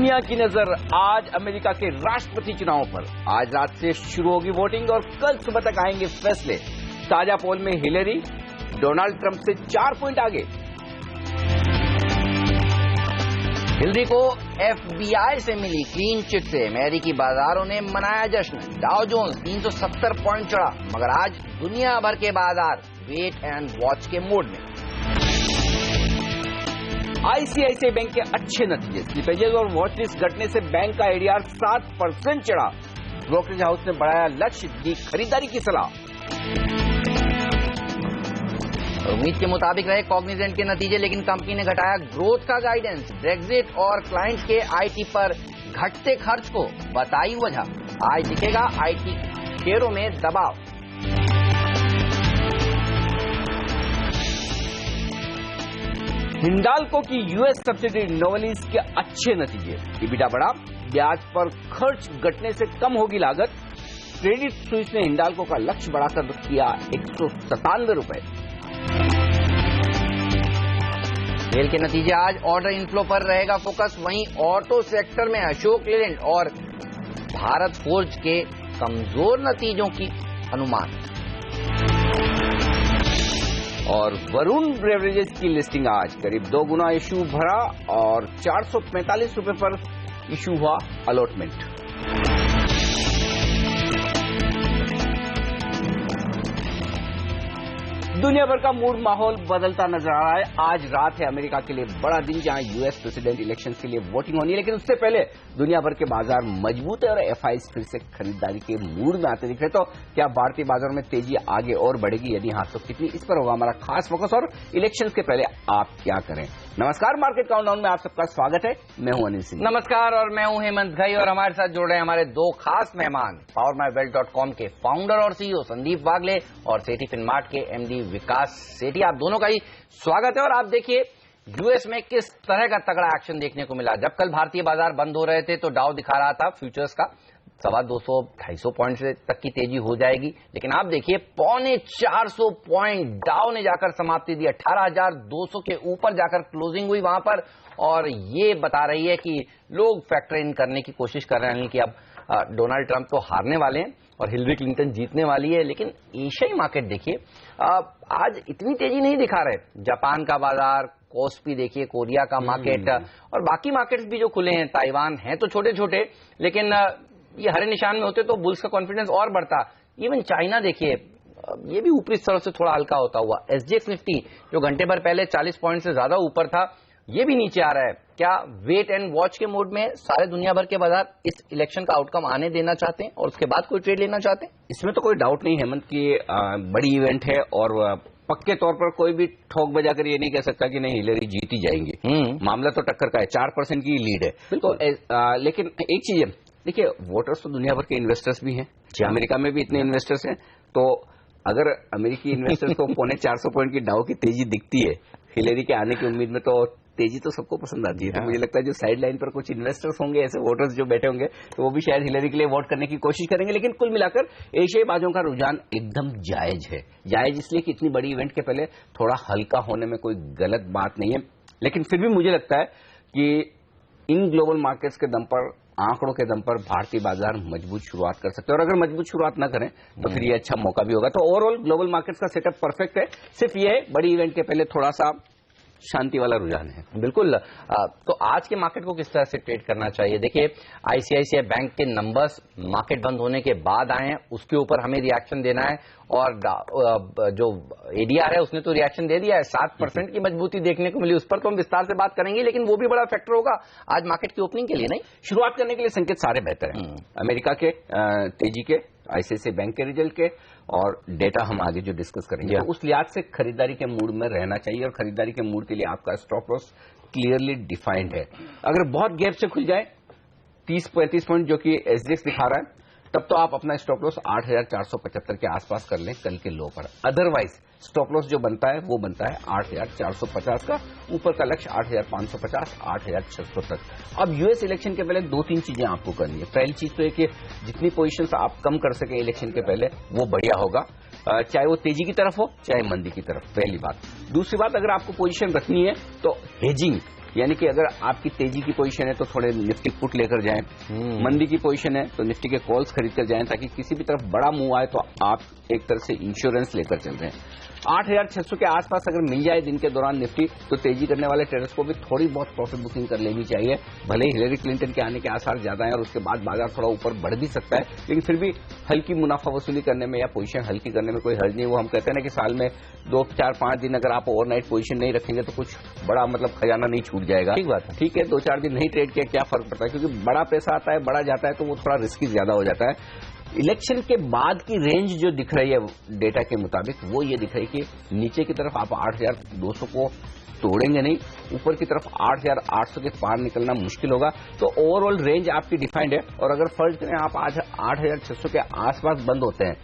दुनिया की नजर आज अमेरिका के राष्ट्रपति चुनाव पर। आज रात से शुरू होगी वोटिंग और कल सुबह तक आएंगे फैसले। ताजा पोल में हिलेरी डोनाल्ड ट्रंप से 4 पॉइंट आगे। हिलरी को FBI से मिली क्लीन चिट से अमेरिकी बाजारों ने मनाया जश्न। डाउ जोन्स 370 पॉइंट चढ़ा, मगर आज दुनिया भर के बाजार वेट एंड वॉच के मोड में। ICICI बैंक के अच्छे नतीजे, स्लिपेजेस और वॉचलिस्ट घटने से बैंक का ADR 7% चढ़ा। ब्रोकरेज हाउस ने बढ़ाया लक्ष्य, दी खरीदारी की सलाह। उम्मीद के मुताबिक रहे कॉग्निजेंट के नतीजे, लेकिन कंपनी ने घटाया ग्रोथ का गाइडेंस। ब्रेग्जिट और क्लाइंट्स के IT पर घटते खर्च को बताई वजह। आज दिखेगा IT शेयरों में दबाव। हिंडाल्को की US सब्सिडरी नोवेलिस के अच्छे नतीजे, EBITDA बढ़ा, ब्याज पर खर्च घटने से कम होगी लागत। क्रेडिट स्विस ने हिंडाल्को का लक्ष्य बढ़ाकर किया 197 रुपए। रेल के नतीजे आज ऑर्डर इनफ्लो पर रहेगा फोकस। वहीं ऑटो सेक्टर में अशोक लेलैंड और भारत फोर्ज के कमजोर नतीजों की अनुमान। और वरुण बेवरेजेस की लिस्टिंग आज करीब 2 गुना इशू भरा और 445 रुपए पर इशू हुआ अलॉटमेंट। दुनिया भर का मूड माहौल बदलता नजर आ रहा है। आज रात है अमेरिका के लिए बड़ा दिन, जहां US प्रेसिडेंट इलेक्शंस के लिए वोटिंग होनी है, लेकिन उससे पहले दुनिया भर के बाजार मजबूत है और FIs फिर से खरीदारी के मूड में आते दिख रहे। तो क्या भारतीय बाजारों में तेजी आगे और बढ़ेगी? यदि हाँ तो कितनी? इस पर होगा हमारा खास फोकस। और इलेक्शंस के पहले आप क्या करें? नमस्कार, मार्केट काउंटडाउन में आप सबका स्वागत है। मैं हूं अनिल सिंह। नमस्कार, और मैं हूं हेमंत घई, और हमारे साथ जुड़ रहे हैं हमारे 2 खास मेहमान, PowerMyWealth.com के फाउंडर और CEO संदीप वागले और सेठी फिनमार्ट के MD विकास सेठी। आप दोनों का ही स्वागत है। और आप देखिए US में किस तरह का तगड़ा एक्शन देखने को मिला। जब कल भारतीय बाजार बंद हो रहे थे तो डाउ दिखा रहा था फ्यूचर्स का 250-250 पॉइंट तक की तेजी हो जाएगी, लेकिन आप देखिए 350 पॉइंट डाउ ने जाकर समाप्ति दी। 18,200 के ऊपर जाकर क्लोजिंग हुई वहां पर, और ये बता रही है कि लोग फैक्टर इन करने की कोशिश कर रहे हैं कि अब डोनाल्ड ट्रंप तो हारने वाले हैं और हिलरी क्लिंटन जीतने वाली है। लेकिन एशियाई मार्केट देखिए आज इतनी तेजी नहीं दिखा रहे। जापान का बाजार, कोस्पी देखिए, कोरिया का मार्केट और बाकी मार्केट्स भी जो खुले हैं, ताइवान है तो छोटे छोटे, लेकिन ये हरे निशान में होते तो बुल्स का कॉन्फिडेंस और बढ़ता। इवन चाइना देखिए, ये भी ऊपरी स्तर से थोड़ा हल्का होता हुआ। SGX निफ्टी जो घंटे भर पहले 40 पॉइंट से ज्यादा ऊपर था, ये भी नीचे आ रहा है। क्या वेट एंड वॉच के मोड में सारे दुनिया भर के बाजार इस इलेक्शन का आउटकम आने देना चाहते हैं और उसके बाद कोई ट्रेड लेना चाहते हैं? इसमें तो कोई डाउट नहीं हेमंत की बड़ी इवेंट है और पक्के तौर पर कोई भी ठोक बजा कर ये नहीं कह सकता कि नहीं हिलरी जीत ही जाएंगी। मामला तो टक्कर का है, 4% की लीड है। तो लेकिन एक चीज है, देखिए वोटर्स तो दुनिया भर के इन्वेस्टर्स भी हैं। अमेरिका में भी इतने इन्वेस्टर्स हैं, तो अगर अमेरिकी इन्वेस्टर्स को 450 पॉइंट की डाउ की तेजी दिखती है हिलरी के आने की उम्मीद में, तो तेजी तो सबको पसंद आती है। तो मुझे लगता है जो साइड लाइन पर कुछ इन्वेस्टर्स होंगे, ऐसे वोटर्स जो बैठे होंगे, तो वो भी शायद हिलरी के लिए वोट करने की कोशिश करेंगे। लेकिन कुल मिलाकर एशियाई बाजों का रुझान एकदम जायज है। जायज इसलिए कि इतनी बड़ी इवेंट के पहले थोड़ा हल्का होने में कोई गलत बात नहीं है। लेकिन फिर भी मुझे लगता है कि इन ग्लोबल मार्केट्स के दम पर, आंकड़ों के दम पर भारतीय बाजार मजबूत शुरुआत कर सकते हैं, और अगर मजबूत शुरुआत ना करें तो फिर ये अच्छा मौका भी होगा। तो ओवरऑल ग्लोबल मार्केट्स का सेटअप परफेक्ट है। सिर्फ ये बड़ी इवेंट के पहले थोड़ा सा शांति वाला रुझान है। बिल्कुल। तो आज के मार्केट को किस तरह से ट्रेड करना चाहिए? देखिए ICICI बैंक के नंबर्स मार्केट बंद होने के बाद आए हैं, उसके ऊपर हमें रिएक्शन देना है, और जो ADR है उसने तो रिएक्शन दे दिया है। 7% की मजबूती देखने को मिली, उस पर तो हम विस्तार से बात करेंगे, लेकिन वो भी बड़ा फैक्टर होगा आज मार्केट की ओपनिंग के लिए। नहीं, शुरुआत करने के लिए संकेत सारे बेहतर हैं। अमेरिका के तेजी के, ICICI बैंक के रिजल्ट के, और डेटा हम आगे जो डिस्कस करेंगे, तो उस लिहाज से खरीदारी के मूड में रहना चाहिए। और खरीदारी के मूड के लिए आपका स्टॉप लॉस क्लियरली डिफाइंड है। अगर बहुत गैप से खुल जाए 30-35 पॉइंट जो कि SGX दिखा रहा है, तब तो आप अपना स्टॉप लॉस 8,475 के आसपास कर लें कल के लो पर। अदरवाइज स्टॉप लॉस जो बनता है वो बनता है 8,450 का, ऊपर का लक्ष्य 8,550, 8,600 तक। अब US इलेक्शन के पहले 2-3 चीजें आपको करनी है। पहली चीज तो है कि जितनी पोजीशंस आप कम कर सके इलेक्शन के पहले वो बढ़िया होगा, चाहे वो तेजी की तरफ हो चाहे मंदी की तरफ, पहली बात। दूसरी बात, अगर आपको पोजीशन रखनी है तो हेजिंग यानी कि अगर आपकी तेजी की पोजीशन है तो थोड़े निफ्टी पुट लेकर जाएं, मंदी की पोजीशन है तो निफ्टी के कॉल्स खरीद कर जाएं, ताकि किसी भी तरफ बड़ा मूव आए तो आप एक तरह से इंश्योरेंस लेकर चल रहे हैं। 8,600 के आसपास अगर मिल जाए दिन के दौरान निफ्टी, तो तेजी करने वाले ट्रेडर्स को भी थोड़ी बहुत प्रॉफिट बुकिंग कर लेनी चाहिए। भले ही हिलेरी क्लिंटन के आने के आसार ज्यादा हैं और उसके बाद बाजार थोड़ा ऊपर बढ़ भी सकता है, लेकिन फिर भी हल्की मुनाफा वसूली करने में या पोजीशन हल्की करने में कोई हर्ज नहीं। वो हम कहते हैं ना कि साल में 2, 4, 5 दिन अगर आप ओवरनाइट पोजीशन नहीं रखेंगे तो कुछ बड़ा मतलब खजाना नहीं छूट जाएगा। ठीक बात है। ठीक है, 2-4 दिन नहीं ट्रेड किया क्या फर्क पड़ता है, क्योंकि बड़ा पैसा आता है, बड़ा जाता है, तो वो थोड़ा रिस्की ज्यादा हो जाता है। इलेक्शन के बाद की रेंज जो दिख रही है डेटा के मुताबिक, वो ये दिख रही है कि नीचे की तरफ आप 8,200 को तोड़ेंगे नहीं, ऊपर की तरफ 8,800 के पार निकलना मुश्किल होगा। तो ओवरऑल रेंज आपकी डिफाइंड है, और अगर फर्ज करें आप आज 8,600 के आसपास बंद होते हैं,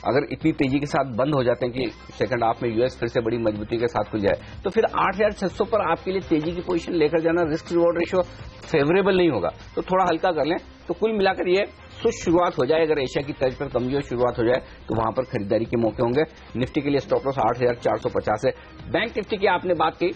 अगर इतनी तेजी के साथ बंद हो जाते हैं कि सेकंड हाफ में यूएस फिर से बड़ी मजबूती के साथ खुल जाए, तो फिर 8,600 पर आपके लिए तेजी की पोजीशन लेकर जाना रिस्क रिवॉर्ड रेशियो फेवरेबल नहीं होगा। तो थोड़ा हल्का कर लें। तो कुल मिलाकर ये शुरुआत हो जाए, अगर एशिया की तर्ज पर कमजोर शुरुआत हो जाए तो वहां पर खरीदारी के मौके होंगे। निफ्टी के लिए स्टॉप लॉस 8,450 है। बैंक निफ्टी की आपने बात की,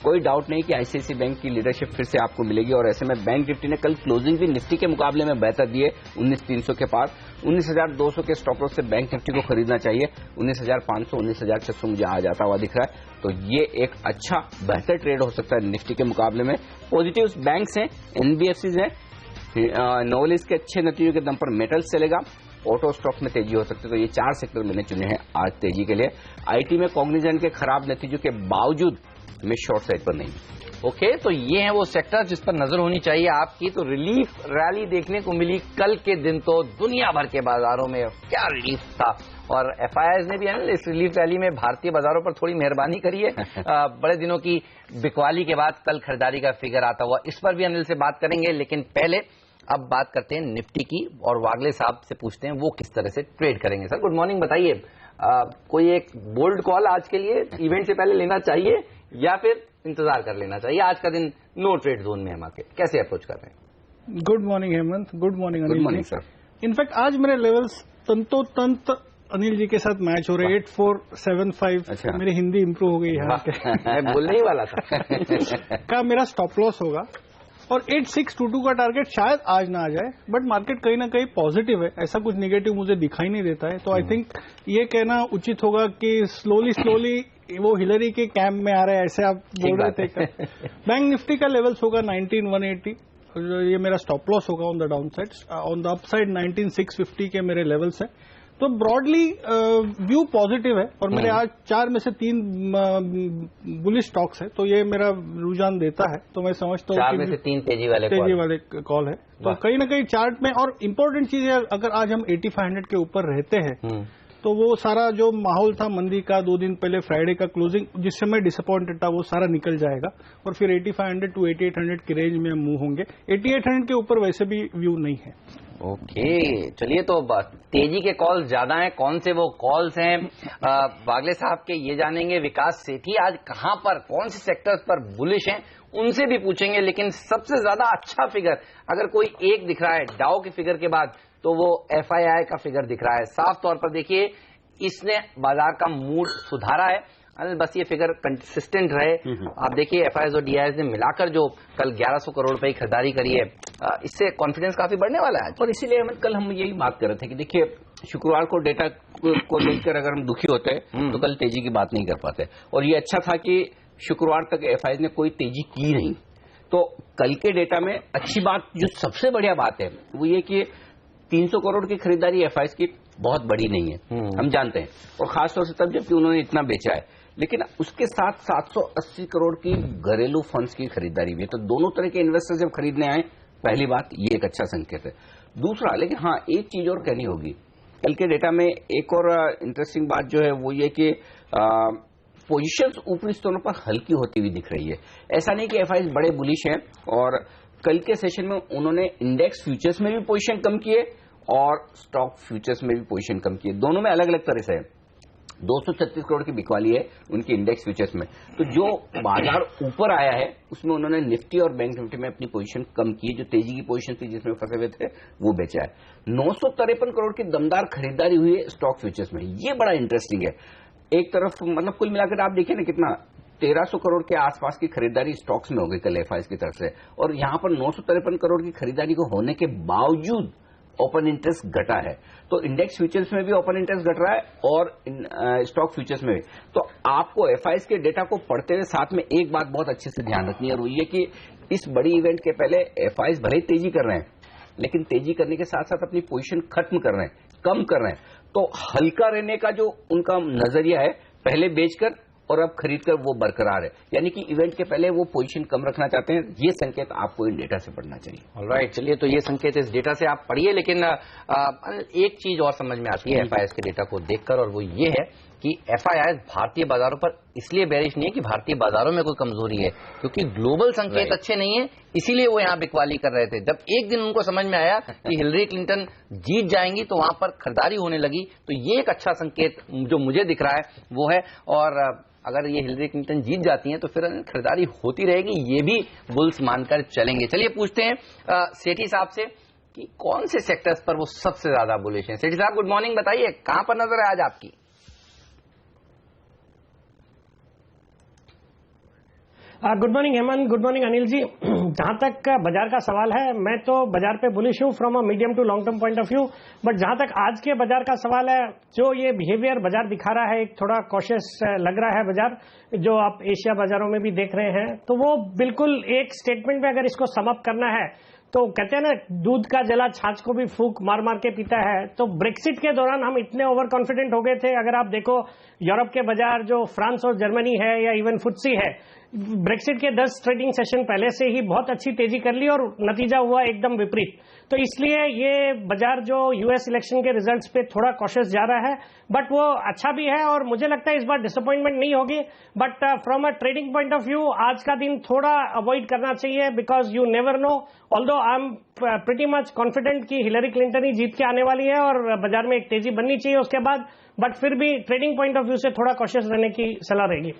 कोई डाउट नहीं कि आईसीआईसीआई बैंक की लीडरशिप फिर से आपको मिलेगी, और ऐसे में बैंक निफ्टी ने कल क्लोजिंग भी निफ्टी के मुकाबले में बेहतर दिए 19,300 के पार। 19,200 के स्टॉप लॉस से बैंक निफ्टी को खरीदना चाहिए। 19,500, 19,600 मुझे आ जाता हुआ दिख रहा है, तो ये एक अच्छा बेहतर ट्रेड हो सकता है निफ्टी के मुकाबले में। पॉजिटिव बैंक्स हैं, एनबीएफसीज हैं, नोवेलिस के अच्छे नतीजों के दम पर मेटल्स चलेगा, ऑटो स्टॉक में तेजी हो सकती है। तो ये 4 सेक्टर मैंने चुने हैं आज तेजी के लिए। आईटी में कॉग्निजेंट के खराब नतीजों के बावजूद मैं शॉर्ट साइड पर नहीं। ओके, तो ये है वो सेक्टर जिस पर नजर होनी चाहिए आपकी। तो रिलीफ रैली देखने को मिली कल के दिन, तो दुनिया भर के बाजारों में क्या रिलीफ था, और एफआईआईज ने भी है ना इस रिलीफ रैली में भारतीय बाजारों पर थोड़ी मेहरबानी करी है। बड़े दिनों की बिकवाली के बाद कल खरीदारी का फिगर आता हुआ, इस पर भी अनिल से बात करेंगे, लेकिन पहले अब बात करते हैं निफ्टी की, और वागले साहब से पूछते हैं वो किस तरह से ट्रेड करेंगे। सर गुड मॉर्निंग, बताइए कोई एक बोल्ड कॉल आज के लिए इवेंट से पहले लेना चाहिए या फिर इंतजार कर लेना चाहिए? आज का दिन नो ट्रेड जोन में है मार्केट, कैसे अप्रोच कर रहे हैं? Good morning Hemant, good morning good Anil morning ji. Sir. In fact आज मेरे लेवल्स तंतोतंत अनिल जी के साथ मैच हो रहे हैं। 8475। अच्छा। मेरी हिंदी इंप्रूव हो गई यहाँ के मैं बोलने ही वाला था का मेरा स्टॉप लॉस होगा, और 8622 का टारगेट शायद आज ना आ जाए, बट मार्केट कहीं ना कहीं पॉजिटिव है, ऐसा कुछ निगेटिव मुझे दिखाई नहीं देता है। तो आई थिंक ये कहना उचित होगा कि स्लोली वो हिलरी के कैंप में आ रहे हैं, ऐसे आप बोल रहे थे। बैंक निफ्टी का लेवल्स होगा 19,180, ये मेरा स्टॉप लॉस होगा on the down side. On the up side 19,650 के मेरे लेवल्स हैं। तो ब्रॉडली व्यू पॉजिटिव है, और मेरे आज 4 में से 3 बुलिश स्टॉक्स है, तो ये मेरा रुझान देता है। तो मैं समझता हूँ 4 में से 3 तेजी वाले कॉल है। तो कहीं ना कहीं चार्ट में, और इम्पोर्टेंट चीज है, अगर आज हम 8500 के ऊपर रहते हैं तो वो सारा जो माहौल था मंदी का 2 दिन पहले फ्राइडे का क्लोजिंग जिससे मैं डिसअपॉइंटेड था, वो सारा निकल जाएगा, और फिर 8500 टू 8800 की रेंज में हम मूव होंगे। 8800 के ऊपर वैसे भी व्यू नहीं है। ओके, चलिए, तो तेजी के कॉल्स ज्यादा हैं, कौन से वो कॉल्स हैं वागले साहब के ये जानेंगे। विकास सेठी आज कहां पर, कौन से सेक्टर्स पर बुलिश हैं, उनसे भी पूछेंगे। लेकिन सबसे ज्यादा अच्छा फिगर अगर कोई एक दिख रहा है डाउ के फिगर के बाद, तो वो एफआईआई का फिगर दिख रहा है। साफ तौर पर देखिए, इसने बाजार का मूड सुधारा है। बस ये फिगर कंसिस्टेंट रहे। आप देखिए एफआईआईज और डीआईएस ने मिलाकर जो कल 1100 करोड़ रुपए की खरीदारी करी है, इससे कॉन्फिडेंस काफी बढ़ने वाला है। और इसीलिए कल हम यही बात कर रहे थे कि देखिए, शुक्रवार को डेटा को देखकर अगर हम दुखी होते हैं तो कल तेजी की बात नहीं कर पाते। और ये अच्छा था कि शुक्रवार तक एफआईआईज ने कोई तेजी की नहीं। तो कल के डेटा में अच्छी बात, जो सबसे बढ़िया बात है, वो ये कि 300 करोड़ की खरीदारी एफआईआईज की बहुत बड़ी नहीं है, हम जानते हैं, और खासतौर से तब जबकि उन्होंने इतना बेचा है। लेकिन उसके साथ 780 करोड़ की घरेलू फंड्स की खरीदारी भी है। तो दोनों तरह के इन्वेस्टर जब खरीदने आए, पहली बात ये एक अच्छा संकेत है। दूसरा, लेकिन हाँ, एक चीज और कहनी होगी, कल के डेटा में एक और इंटरेस्टिंग बात जो है वो ये कि पोजीशंस ऊपरी स्तरों पर हल्की होती हुई दिख रही है। ऐसा नहीं कि एफआईआईज बड़े बुलिश हैं, और कल के सेशन में उन्होंने इंडेक्स फ्यूचर्स में भी पोजीशन कम किए और स्टॉक फ्यूचर्स में भी पोजीशन कम किए। दोनों में अलग अलग तरह से है। 236 करोड़ की बिकवाली है उनकी इंडेक्स फ्यूचर्स में। तो जो बाजार ऊपर आया है उसमें उन्होंने निफ्टी और बैंक निफ्टी में अपनी पोजीशन कम की, जो तेजी की पोजीशन थी जिसमें फंसे हुए थे वो बेचा है। 953 करोड़ की दमदार खरीदारी हुई है स्टॉक फ्यूचर्स में, ये बड़ा इंटरेस्टिंग है। एक तरफ कुल मिलाकर आप देखिए ना, कितना 1300 करोड़ के आसपास की खरीदारी स्टॉक्स में हो गई कल एफआईएस की तरफ से, और यहां पर 953 करोड़ की खरीदारी को होने के बावजूद ओपन इंटरेस्ट घटा है। तो इंडेक्स फ्यूचर्स में भी ओपन इंटरेस्ट घट रहा है और स्टॉक फ्यूचर्स में भी। तो आपको एफआईएस के डेटा को पढ़ते हुए साथ में एक बात बहुत अच्छे से ध्यान रखनी है, और वो ये कि इस बड़ी इवेंट के पहले एफआईएस भले ही तेजी कर रहे हैं, लेकिन तेजी करने के साथ साथ अपनी पोजीशन खत्म कर रहे हैं, कम कर रहे हैं। तो हल्का रहने का जो उनका नजरिया है, पहले बेचकर और अब खरीदकर, वो बरकरार है। यानी कि इवेंट के पहले वो पोजीशन कम रखना चाहते हैं। ये संकेत आपको इन डेटा से पढ़ना चाहिए। ऑलराइट, चलिए, तो ये संकेत इस डेटा से आप पढ़िए। लेकिन एक चीज और समझ में आती है एफआईएस के डेटा को देखकर, और वो ये है कि एफआईआई भारतीय बाजारों पर इसलिए बेरिश नहीं है कि भारतीय बाजारों में कोई कमजोरी है, क्योंकि ग्लोबल संकेत अच्छे नहीं है, इसीलिए वो यहाँ बिकवाली कर रहे थे। जब एक दिन उनको समझ में आया कि हिलरी क्लिंटन जीत जाएंगी तो वहां पर खरीदारी होने लगी। तो ये एक अच्छा संकेत जो मुझे दिख रहा है वो है, और अगर ये हिलरी क्लिंटन जीत जाती हैं तो फिर खरीदारी होती रहेगी, ये भी बुल्स मानकर चलेंगे। चलिए पूछते हैं सेठी साहब से कि कौन से सेक्टर्स पर वो सबसे ज्यादा बुलिश हैं। सेठी साहब, गुड मॉर्निंग, बताइए कहां पर नजर है आज आपकी? Good morning Hemant, good morning Anil ji. जहां तक बाजार का सवाल है, मैं तो बाजार पे बुलिश हूं from a medium to long term point of view. But जहां तक आज के बाजार का सवाल है, जो ये बिहेवियर बाजार दिखा रहा है, एक थोड़ा कॉशियस लग रहा है बाजार, जो आप एशिया बाजारों में भी देख रहे हैं। तो वो बिल्कुल एक स्टेटमेंट में अगर इसको सम अप करना है तो कहते हैं ना, दूध का जला छाछ को भी फूंक मार मार के पीता है। तो ब्रेक्सिट के दौरान हम इतने ओवर कॉन्फिडेंट हो गए थे। अगर आप देखो यूरोप के बाजार, जो फ्रांस और जर्मनी है या इवन फुट्सी है, ब्रेक्सिट के 10 ट्रेडिंग सेशन पहले से ही बहुत अच्छी तेजी कर ली और नतीजा हुआ एकदम विपरीत। तो इसलिए ये बाजार जो यूएस इलेक्शन के रिजल्ट्स पे थोड़ा कॉशियस जा रहा है, बट वो अच्छा भी है और मुझे लगता है इस बार डिसअपॉइंटमेंट नहीं होगी। But from a trading point of view आज का दिन थोड़ा अवॉइड करना चाहिए, because you never know. Although I am pretty much confident कि हिलरी क्लिंटन ही जीत के आने वाली है और बाजार में एक तेजी बननी चाहिए उसके बाद, बट फिर भी ट्रेडिंग पॉइंट ऑफ व्यू से थोड़ा कॉशियस रहने की सलाह रहेगी।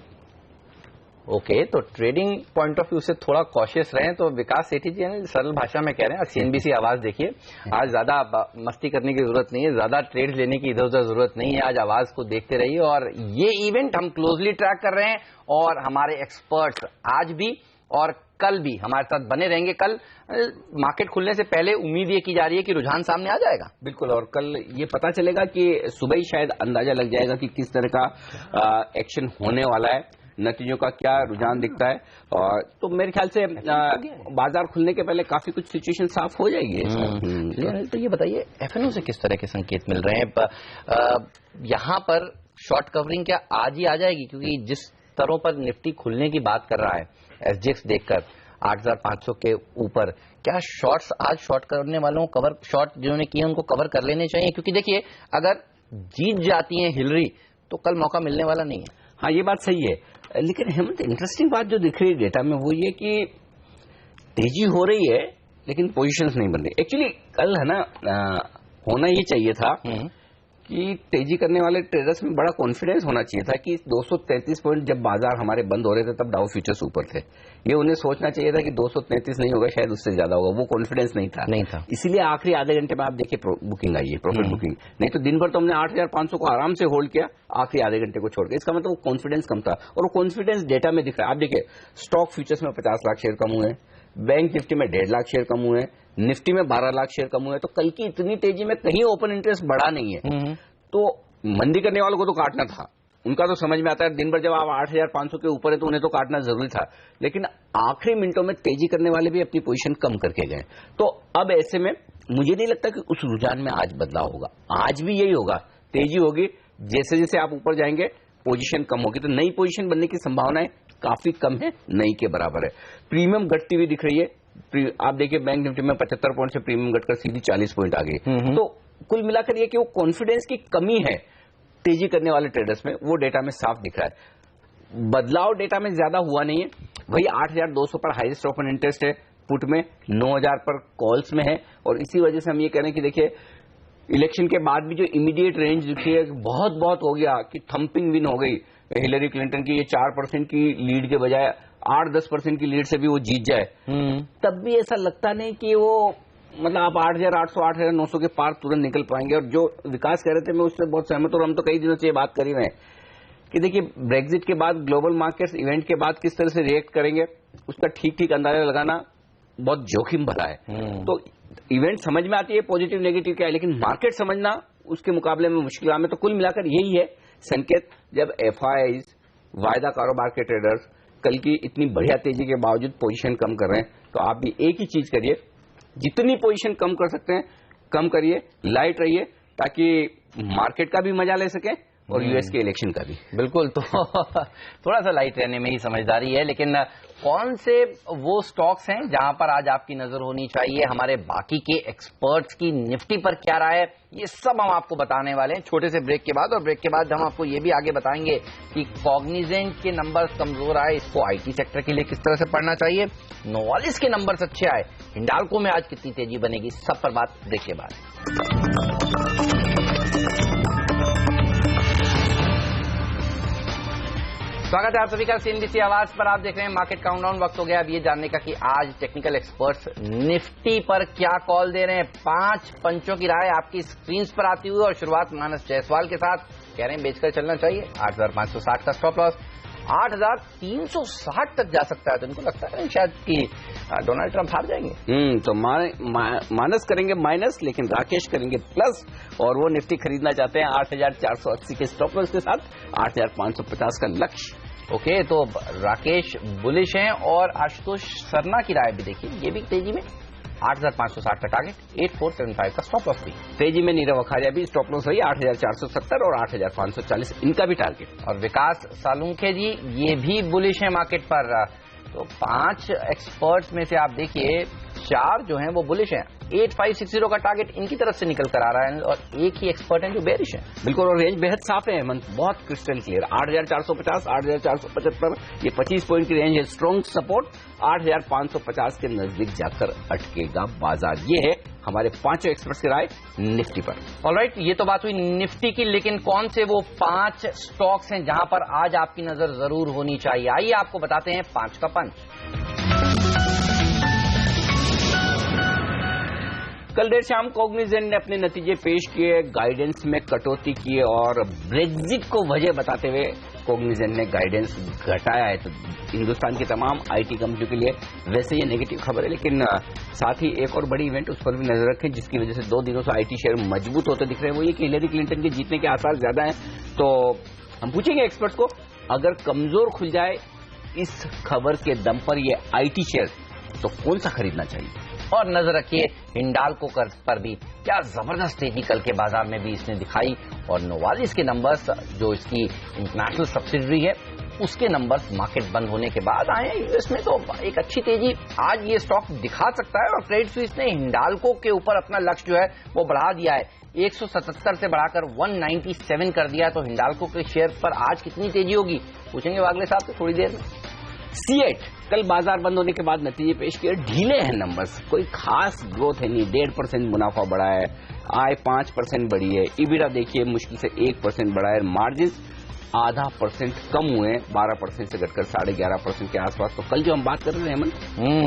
ओके, तो ट्रेडिंग पॉइंट ऑफ व्यू से थोड़ा कॉशियस रहें। तो विकास सेठी जी ने सरल भाषा में कह रहे हैं, सीएनबीसी आवाज देखिए, आज ज्यादा मस्ती करने की जरूरत नहीं है, ज्यादा ट्रेड लेने की इधर उधर जरूरत नहीं है, आज आवाज को देखते रहिए। और ये इवेंट हम क्लोजली ट्रैक कर रहे हैं और हमारे एक्सपर्ट्स आज भी और कल भी हमारे साथ बने रहेंगे। कल मार्केट खुलने से पहले उम्मीद ये की जा रही है कि रुझान सामने आ जाएगा। बिल्कुल, और कल ये पता चलेगा कि सुबह ही शायद अंदाजा लग जाएगा कि किस तरह का एक्शन होने वाला है, नतीजों का क्या रुझान दिखता है। और तो मेरे ख्याल से बाजार खुलने के पहले काफी कुछ सिचुएशन साफ हो जाएगी। तो ये बताइए, एफएनओ से किस तरह के संकेत मिल रहे हैं? यहाँ पर शॉर्ट कवरिंग क्या आज ही आ जाएगी? क्योंकि जिस स्तरों पर निफ्टी खुलने की बात कर रहा है, एसजीएक्स देखकर 8,500 के ऊपर, क्या शॉर्ट्स आज शॉर्ट करने वालों को कवर, शॉर्ट जिन्होंने किए उनको कवर कर लेने चाहिए? क्योंकि देखिए, अगर जीत जाती है हिलरी तो कल मौका मिलने वाला नहीं है। हाँ, ये बात सही है, लेकिन हेमंत इंटरेस्टिंग बात जो दिख रही है डेटा में वो ये कि तेजी हो रही है लेकिन पोजीशंस नहीं बन रही। एक्चुअली कल है ना, होना ये चाहिए था कि तेजी करने वाले ट्रेडर्स में बड़ा कॉन्फिडेंस होना चाहिए था कि 233 पॉइंट जब बाजार हमारे बंद हो रहे थे तब डाउ फ्यूचर्स ऊपर थे। ये उन्हें सोचना चाहिए था कि 233 नहीं होगा, शायद उससे ज्यादा होगा। वो कॉन्फिडेंस नहीं था। इसीलिए आखिरी आधे घंटे में आप देखिए बुकिंग आई है, प्रॉफिट बुकिंग। नहीं तो दिन भर तो हमने 8,500 को आराम से होल्ड किया, आखिरी आधे घंटे को छोड़ के। इसका मतलब वो कॉन्फिडेंस कम था, और वो कॉन्फिडेंस डेटा में दिख रहा है। आप देखिए, स्टॉक फ्यूचर्स में 50 लाख शेयर कम हुए हैं, बैंक निफ्टी में 1.5 लाख शेयर कम हुए हैं, निफ्टी में 12 लाख शेयर कम हुए हैं। तो कल की इतनी तेजी में कहीं ओपन इंटरेस्ट बढ़ा नहीं है। तो मंदी करने वालों को तो काटना था, उनका तो समझ में आता है। दिन भर जब आप 8,500 के ऊपर है तो उन्हें तो काटना जरूरी था, लेकिन आखिरी मिनटों में तेजी करने वाले भी अपनी पोजीशन कम करके गए। तो अब ऐसे में मुझे नहीं लगता कि उस रुझान में आज बदलाव होगा। आज भी यही होगा, तेजी होगी, जैसे जैसे आप ऊपर जाएंगे पोजीशन कम होगी। तो नई पोजीशन बनने की संभावनाएं काफी कम है, नई के बराबर है। प्रीमियम घटती हुई दिख रही है। आप देखिए, बैंक निफ्टी में 75 पॉइंट से प्रीमियम घटकर सीधी 40 पॉइंट आ गई। तो कुल मिलाकर ये कि वो कॉन्फिडेंस की कमी है तेजी करने वाले ट्रेडर्स में, वो डेटा में साफ दिख रहा है। बदलाव डेटा में ज्यादा हुआ नहीं है, वही 8,200 पर हाईएस्ट ओपन इंटरेस्ट है, पुट में 9,000 पर कॉल्स में है। और इसी वजह से हम ये कह रहे हैं कि देखिए, इलेक्शन के बाद भी जो इमीडिएट रेंज दिखी है, बहुत हो गया कि थंपिंग विन हो गई हिलरी क्लिंटन की। ये 4% की लीड के बजाय 8-10% की लीड से भी वो जीत जाए, तब भी ऐसा लगता नहीं कि वो मतलब आप 8,800 8,900 के पार तुरंत निकल पाएंगे। और जो विकास कह रहे थे, मैं उससे बहुत सहमत हूं, और हम तो कई दिनों से ये बात कर ही रहे हैं कि देखिए ब्रेग्जिट के बाद ग्लोबल मार्केट्स इवेंट के बाद किस तरह से रिएक्ट करेंगे, उसका ठीक ठीक अंदाजा लगाना बहुत जोखिम भरा है। तो इवेंट समझ में आती है पॉजिटिव नेगेटिव क्या है, लेकिन मार्केट समझना उसके मुकाबले में मुश्किल है। तो कुल मिलाकर यही है संकेत, जब एफआईआईज, वायदा कारोबार के ट्रेडर्स कल की इतनी बढ़िया तेजी के बावजूद पोजीशन कम कर रहे हैं, तो आप भी एक ही चीज करिए, जितनी पोजीशन कम कर सकते हैं कम करिए, लाइट रहिए, ताकि मार्केट का भी मजा ले सके और यूएस के इलेक्शन का भी। बिल्कुल, तो थोड़ा सा लाइट रहने में ही समझदारी है। लेकिन कौन से वो स्टॉक्स हैं जहां पर आज आपकी नजर होनी चाहिए, हमारे बाकी के एक्सपर्ट्स की निफ्टी पर क्या राय है, ये सब हम आपको बताने वाले हैं छोटे से ब्रेक के बाद। और ब्रेक के बाद हम आपको ये भी आगे बताएंगे कि कॉग्निजेंट के नंबर्स कमजोर आए, इसको आईटी सेक्टर के लिए किस तरह से पढ़ना चाहिए, नोवालिस के नंबर्स अच्छे आए, हिंडाल्को में आज कितनी तेजी बनेगी, सब पर बात ब्रेक के बाद। स्वागत है आप सभी का सीएनबीसी आवाज पर। आप देख रहे हैं मार्केट काउंटडाउन। वक्त हो गया अब ये जानने का कि आज टेक्निकल एक्सपर्ट्स निफ्टी पर क्या कॉल दे रहे हैं। 5 पंचों की राय आपकी स्क्रीन पर आती हुई और शुरुआत मानस जायसवाल के साथ। कह रहे हैं बेचकर चलना चाहिए, 8,560 का स्टॉप लॉस, 8,360 तक जा सकता है। तो इनको लगता है शायद कि डोनाल्ड ट्रंप हार जाएंगे। तो माइनस करेंगे माइनस, लेकिन राकेश करेंगे प्लस, और वो निफ्टी खरीदना चाहते हैं 8,480 के स्टॉप लॉस के साथ 8,550 का लक्ष्य। ओके, तो राकेश बुलिश हैं और आशुतोष सरना की राय भी देखिए, ये भी तेजी में 8,560 का टारगेट, 8,475 का स्टॉप लॉस भी। तेजी में नीरव अखाड़िया भी स्टॉप लॉस रही 8,470 और 8,540, इनका भी टारगेट। और विकास सालुंखे जी ये भी बुलिश है मार्केट पर। तो 5 एक्सपर्ट्स में से आप देखिए 4 जो हैं वो बुलिश हैं, 8,560 का टारगेट इनकी तरफ से निकल कर आ रहा है, और एक ही एक्सपर्ट हैं जो बेरिश हैं। बिल्कुल, और रेंज बेहद साफ है हेमंत, बहुत क्रिस्टल क्लियर। 8,450, 8,475, ये 25 पॉइंट की रेंज है। स्ट्रॉन्ग सपोर्ट 8,550 के नजदीक जाकर अटकेगा बाजार। ये है हमारे 5 एक्सपर्ट्स की राय निफ्टी पर। ऑलराइट, ये तो बात हुई निफ्टी की, लेकिन कौन से वो 5 स्टॉक्स हैं जहां पर आज आपकी नजर जरूर होनी चाहिए, आइए आपको बताते हैं 5 का पंच। कल देर शाम कॉग्निजेंट ने अपने नतीजे पेश किए, गाइडेंस में कटौती की और ब्रेग्जिट को वजह बताते हुए कॉग्निजेंट ने गाइडेंस घटाया है। तो हिंदुस्तान की तमाम आईटी कंपनियों के लिए वैसे ये नेगेटिव खबर है, लेकिन साथ ही एक और बड़ी इवेंट उस पर भी नजर रखें, जिसकी वजह से 2 दिनों से आईटी शेयर मजबूत होते दिख रहे हैं। वो ये कि हिलेरी क्लिंटन के जीतने के आसार ज्यादा हैं। तो हम पूछेंगे एक्सपर्ट्स को, अगर कमजोर खुल जाए इस खबर के दम पर ये आईटी शेयर, तो कौन सा खरीदना चाहिए। और नजर रखिए हिंडाल्को पर भी, क्या जबरदस्त तेजी कल के बाजार में भी इसने दिखाई, और नोवालिस के नंबर्स जो इसकी इंटरनेशनल सब्सिडरी है उसके नंबर्स मार्केट बंद होने के बाद आए हैं यूएस में। तो एक अच्छी तेजी आज ये स्टॉक दिखा सकता है। और क्रेडिट स्विस ने हिंडाल्को के ऊपर अपना लक्ष्य जो है वो बढ़ा दिया है, 177 से बढ़ाकर 197 कर दिया। तो हिंडाल्को के शेयर पर आज कितनी तेजी होगी पूछेंगे वागले साहब से थोड़ी देर में। C8 कल बाजार बंद होने के बाद नतीजे पेश किए, ढीले हैं नंबर्स, कोई खास ग्रोथ है नहीं। 1.5% मुनाफा बढ़ा है, आय 5% बढ़ी है, EBITDA देखिए मुश्किल से 1% बढ़ा है, मार्जिन 0.5% कम हुए, 12% से घटकर 11.5% के आसपास। तो कल जो हम बात कर रहे हैं हेमंत,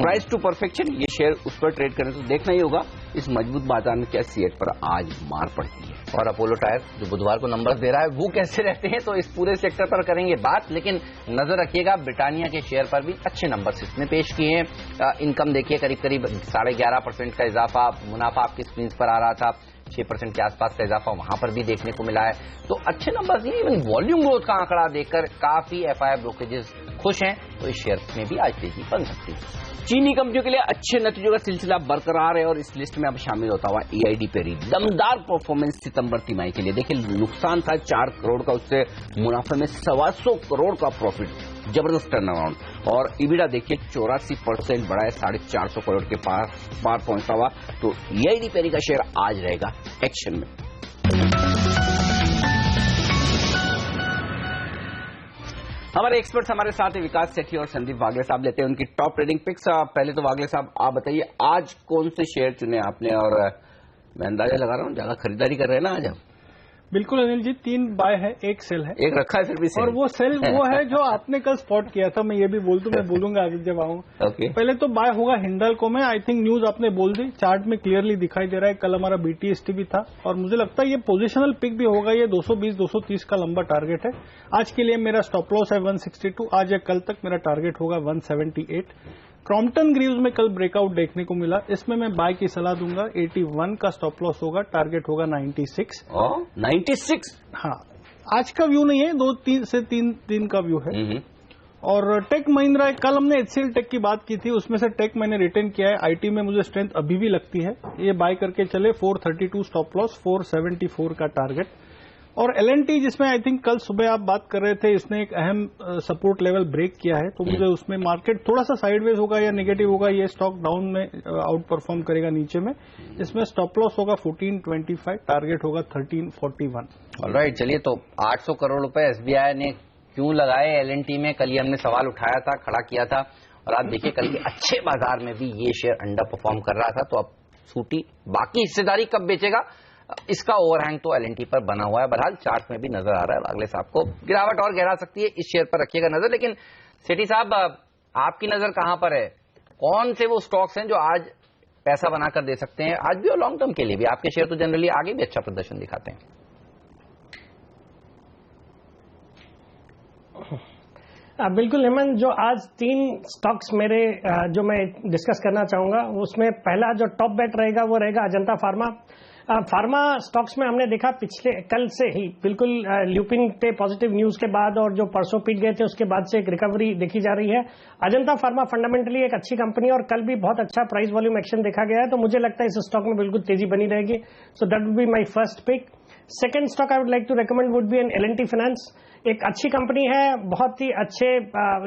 प्राइस टू परफेक्शन, ये शेयर उस पर ट्रेड करें तो देखना ही होगा इस मजबूत बाजार में क्या C8 पर आज मार पड़ती है। और अपोलो टायर जो बुधवार को नंबर्स दे रहा है वो कैसे रहते हैं, तो इस पूरे सेक्टर पर करेंगे बात। लेकिन नजर रखिएगा ब्रिटानिया के शेयर पर भी अच्छे नंबर्स इसने पेश किए हैं। इनकम देखिए करीब करीब 11.5% का इजाफा, मुनाफा आपकी स्क्रीन पर आ रहा था, 6% के आसपास का इजाफा वहां पर भी देखने को मिला है। तो अच्छे नंबर्स नहीं, इवन वॉल्यूम ग्रोथ का आंकड़ा देखकर काफी एफआई ब्रोकरेजेस खुश हैं। तो इस शेयर में भी आज तेजी बन सकती है। चीनी कंपनियों के लिए अच्छे नतीजों का सिलसिला बरकरार है और इस लिस्ट में अब शामिल होता हुआ EID पेरी। दमदार परफॉर्मेंस सितंबर तिमाही के लिए। देखिए नुकसान था 4 करोड़ का, उससे मुनाफे में 125 करोड़ का प्रॉफिट, जबरदस्त टर्न अराउंड। और EBITDA देखिए 84% बढ़ा है, 450 करोड़ के पार पहुंचता हुआ। तो EID पेरी का शेयर आज रहेगा एक्शन में। हमारे एक्सपर्ट्स हमारे साथ हैं विकास सेठी और संदीप वागले साहब, लेते हैं उनकी टॉप ट्रेडिंग पिक्स। पहले तो वागले साहब आप बताइए आज कौन से शेयर चुने आपने, और मैं अंदाजा लगा रहा हूं ज्यादा खरीदारी कर रहे हैं ना आज आप। बिल्कुल अनिल जी, 3 बाय है, 1 सेल है, एक रखा है फिर भी सेल। और वो सेल वो है जो आपने कल स्पॉट किया था। मैं ये भी बोल दूं, मैं बोलूंगा आगे जब आऊँ। पहले तो बाय होगा हिंडाल्को में। आई थिंक न्यूज आपने बोल दी, चार्ट में क्लियरली दिखाई दे रहा है। कल हमारा BTST भी था और मुझे लगता है ये पोजिशनल पिक भी होगा। ये 220-230 का लंबा टारगेट है। आज के लिए मेरा स्टॉप लॉस है 162। आज या कल तक मेरा टारगेट होगा 178। क्रॉम्पटन ग्रीव्स में कल ब्रेकआउट देखने को मिला, इसमें मैं बाय की सलाह दूंगा। 81 का स्टॉप लॉस होगा, टारगेट होगा 96। 96? हाँ, आज का व्यू नहीं है, 2 से 3 दिन का व्यू है। और टेक महिंद्रा, कल हमने HCL टेक की बात की थी, उसमें से टेक मैंने रिटेन किया है। आईटी में मुझे स्ट्रेंथ अभी भी लगती है, ये बाय करके चले। 432 स्टॉप लॉस, 474 का टारगेट। और L&T जिसमें आई थिंक कल सुबह आप बात कर रहे थे, इसने एक अहम सपोर्ट लेवल ब्रेक किया है, तो मुझे उसमें मार्केट थोड़ा सा साइडवेज होगा या नेगेटिव होगा, ये स्टॉक डाउन में आउट परफॉर्म करेगा नीचे में। इसमें स्टॉप लॉस होगा 1425, टारगेट होगा 1341। ऑलराइट, चलिए तो 800 करोड़ रुपए SBI ने क्यों लगाए L&T में, कल ये हमने सवाल उठाया था, खड़ा किया था, और आप देखिए कल के अच्छे बाजार में भी ये शेयर अंडर परफॉर्म कर रहा था। तो अब सूटी बाकी हिस्सेदारी कब बेचेगा, इसका ओवरहैंग तो L&T पर बना हुआ है। बहरहाल चार्ट में भी नजर आ रहा है, अगले साहब को गिरावट और गहरा सकती है, इस शेयर पर रखिएगा नजर। लेकिन सेठी साहब, आपकी नजर कहां पर है? कौन से वो स्टॉक्स हैं जो आज पैसा बनाकर दे सकते हैं, आज भी और लॉन्ग टर्म के लिए भी? आपके शेयर तो जनरली आगे भी अच्छा प्रदर्शन दिखाते हैं। बिल्कुल हेमंत, जो आज 3 स्टॉक्स मेरे जो मैं डिस्कस करना चाहूंगा, उसमें पहला जो टॉप बेट रहेगा वो रहेगा अजंता फार्मा। फार्मा स्टॉक्स में हमने देखा पिछले कल से ही बिल्कुल ल्यूपिन पे पॉजिटिव न्यूज के बाद और जो परसों पीट गए थे उसके बाद से एक रिकवरी देखी जा रही है। अजंता फार्मा फंडामेंटली एक अच्छी कंपनी और कल भी बहुत अच्छा प्राइस वॉल्यूम एक्शन देखा गया है, तो मुझे लगता है इस स्टॉक में बिल्कुल तेजी बनी रहेगी। So that would be my first pick. Second stock I would like to recommend would be an L&T finance. एक अच्छी कंपनी है, बहुत ही अच्छे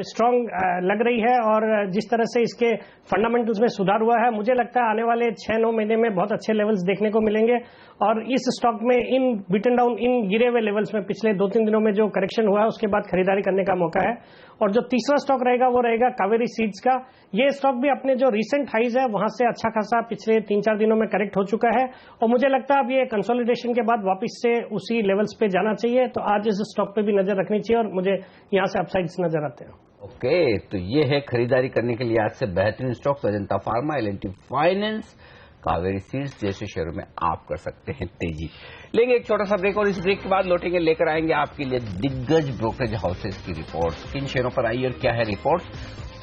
स्ट्रांग लग रही है, और जिस तरह से इसके फंडामेंटल्स में सुधार हुआ है, मुझे लगता है आने वाले 6-9 महीने में बहुत अच्छे लेवल्स देखने को मिलेंगे। और इस स्टॉक में इन बीटन डाउन, इन गिरे हुए लेवल्स में पिछले 2-3 दिनों में जो करेक्शन हुआ है उसके बाद खरीदारी करने का मौका है। और जो तीसरा स्टॉक रहेगा वो रहेगा कावेरी सीड्स का। ये स्टॉक भी अपने जो रिसेंट हाइज है वहां से अच्छा खासा पिछले 3-4 दिनों में करेक्ट हो चुका है, और मुझे लगता है अब ये कंसोलिडेशन के बाद वापस से उसी लेवल्स पे जाना चाहिए। तो आज इस स्टॉक पे भी नजर रखनी चाहिए और मुझे यहां से अपसाइड्स नजर आते हैं। ओके, तो ये है खरीदारी करने के लिए आज से बेहतरीन stocks. Ajanta pharma, L&T finance, Kaveri seeds जैसे शेयरों में आप कर सकते हैं तेजी। लेंगे एक छोटा सा ब्रेक, और इस ब्रेक के बाद लौटेंगे, लेकर आएंगे आपके लिए दिग्गज ब्रोकरेज हाउसेस की रिपोर्ट्स। किन शेयरों पर आई और क्या है रिपोर्ट्स,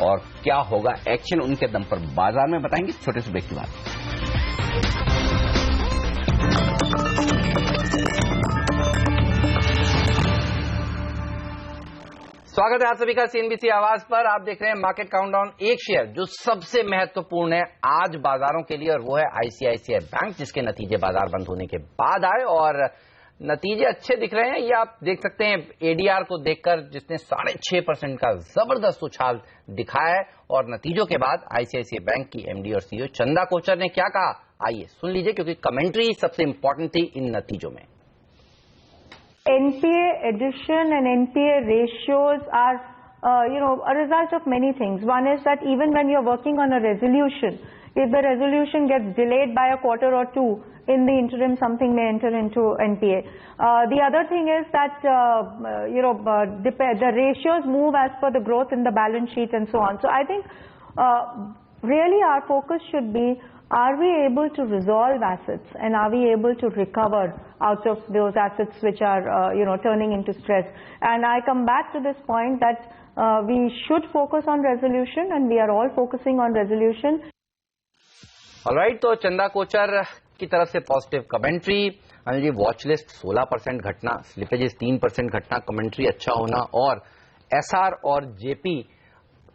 और क्या होगा एक्शन उनके दम पर बाजार में, बताएंगे छोटे से ब्रेक के बाद। स्वागत है आप सभी का CNBC आवाज पर। आप देख रहे हैं मार्केट काउंटडाउन। एक शेयर जो सबसे महत्वपूर्ण है आज बाजारों के लिए, और वो है ICICI बैंक, जिसके नतीजे बाजार बंद होने के बाद आए और नतीजे अच्छे दिख रहे हैं। ये आप देख सकते हैं ADR को देखकर, जिसने 6.5% का जबरदस्त उछाल दिखाया है। और नतीजों के बाद ICICI बैंक की MD और CEO चंदा कोचर ने क्या कहा, आइए सुन लीजिए, क्योंकि कमेंट्री सबसे इंपॉर्टेंट थी इन नतीजों में। NPA addition and NPA ratios are, a result of many things. One is that even when you're working on a resolution, if the resolution gets delayed by a quarter or two, in the interim something may enter into NPA. The other thing is that, the ratios move as per the growth in the balance sheet and so on. So I think really our focus should be, are we able to resolve assets, and are we able to recover out of those assets which are, turning into stress? And I come back to this point that we should focus on resolution, and we are all focusing on resolution. Alright, तो चंदा कोचर की तरफ से positive commentary. Anil ji, watch list 16% घटना, slippages 3% घटना, commentary अच्छा होना, और SR और JP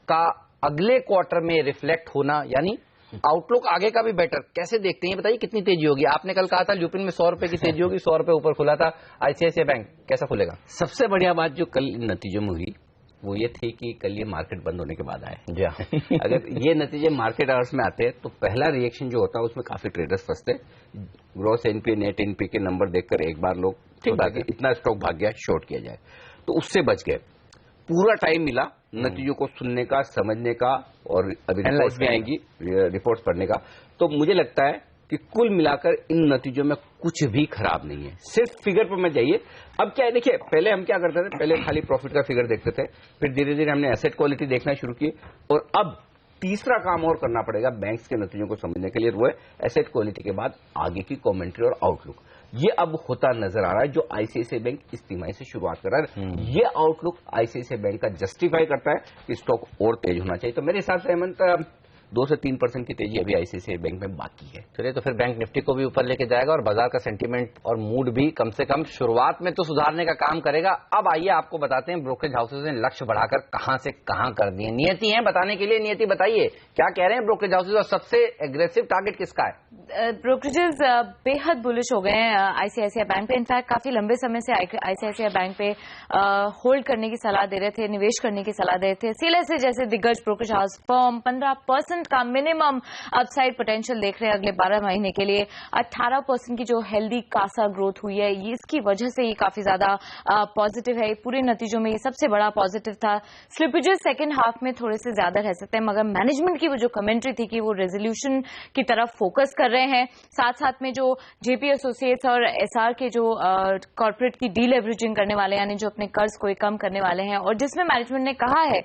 का अगले क्वार्टर में रिफ्लेक्ट होना, यानी आउटलुक आगे का भी बेटर। कैसे देखते हैं बताइए, कितनी तेजी होगी? आपने कल कहा था ल्यूपिन में 100 रुपए की तेजी होगी, 100 रुपए ऊपर खुला था। ICICI बैंक कैसा खुलेगा? सबसे बढ़िया बात जो कल नतीजों में हुई वो ये थी कि कल ये मार्केट बंद होने के बाद आए। जी हाँ। अगर ये नतीजे मार्केट आवर्स में आते तो पहला रिएक्शन जो होता है उसमें काफी ट्रेडर्स फंसते। ग्रॉस NPA, नेट NPA के नंबर देखकर एक बार लोग ठीक बात है इतना स्टॉक भाग गया, शॉर्ट किया जाए, तो उससे बच गए। पूरा टाइम मिला नतीजों को सुनने का, समझने का, और अभी रिपोर्ट्स भी आएंगी, रिपोर्ट्स पढ़ने का। तो मुझे लगता है कि कुल मिलाकर इन नतीजों में कुछ भी खराब नहीं है। सिर्फ फिगर पर मत जाइए। अब क्या है, देखिए पहले हम क्या करते थे, पहले खाली प्रॉफिट का फिगर देखते थे, फिर धीरे धीरे हमने एसेट क्वालिटी देखना शुरू की, और अब तीसरा काम और करना पड़ेगा बैंक्स के नतीजों को समझने के लिए, वो है एसेट क्वालिटी के बाद आगे की कमेंट्री और आउटलुक। ये अब होता नजर आ रहा है, जो आईसीआईसीआई बैंक इस तिमाही से शुरुआत कर रहा है। ये आउटलुक आईसीआईसीआई बैंक का जस्टिफाई करता है कि स्टॉक और तेज होना चाहिए। तो मेरे हिसाब से हेमंत 2 से 3% की तेजी अभी आईसीआईसीआई बैंक में बाकी है। चलिए, तो फिर बैंक निफ्टी को भी ऊपर लेके जाएगा और बाजार का सेंटीमेंट और मूड भी कम से कम शुरुआत में तो सुधारने का काम करेगा। अब आइए आपको बताते हैं ब्रोकरेज हाउसेज ने लक्ष्य बढ़ाकर कहां से कहां कर दिए। नियति है बताने के लिए। नियति बताइए क्या कह रहे हैं ब्रोकरेज हाउसेज और सबसे एग्रेसिव टारगेट किसका है? ब्रोकरेजेस बेहद बुलिश हो गए हैं आईसीआईसीआई बैंक पे। इनफैक्ट काफी लंबे समय से आईसीआईसीआई बैंक पे होल्ड करने की सलाह दे रहे थे, निवेश करने की सलाह दे रहे थे। सीएलएसए जैसे दिग्गज ब्रोकरेज हाउस फर्म 15% का मिनिमम अपसाइड पोटेंशियल देख रहे हैं अगले 12 महीने के लिए। 18% की जो हेल्दी कासा ग्रोथ हुई है, ये इसकी वजह से ये काफी ज्यादा पॉजिटिव है। पूरे नतीजों में ये सबसे बड़ा पॉजिटिव था। स्लिपेजेस सेकेंड हाफ में थोड़े से ज्यादा रह सकते हैं, मगर मैनेजमेंट की वो जो कमेंट्री थी कि वो रेजोल्यूशन की तरफ फोकस कर रहे हैं। साथ साथ में जो जेपी एसोसिएट्स और एसआर के जो कॉर्पोरेट की डीलेवरेजिंग करने वाले, यानी जो अपने कर्ज को कम करने वाले हैं, और जिसमें मैनेजमेंट ने कहा है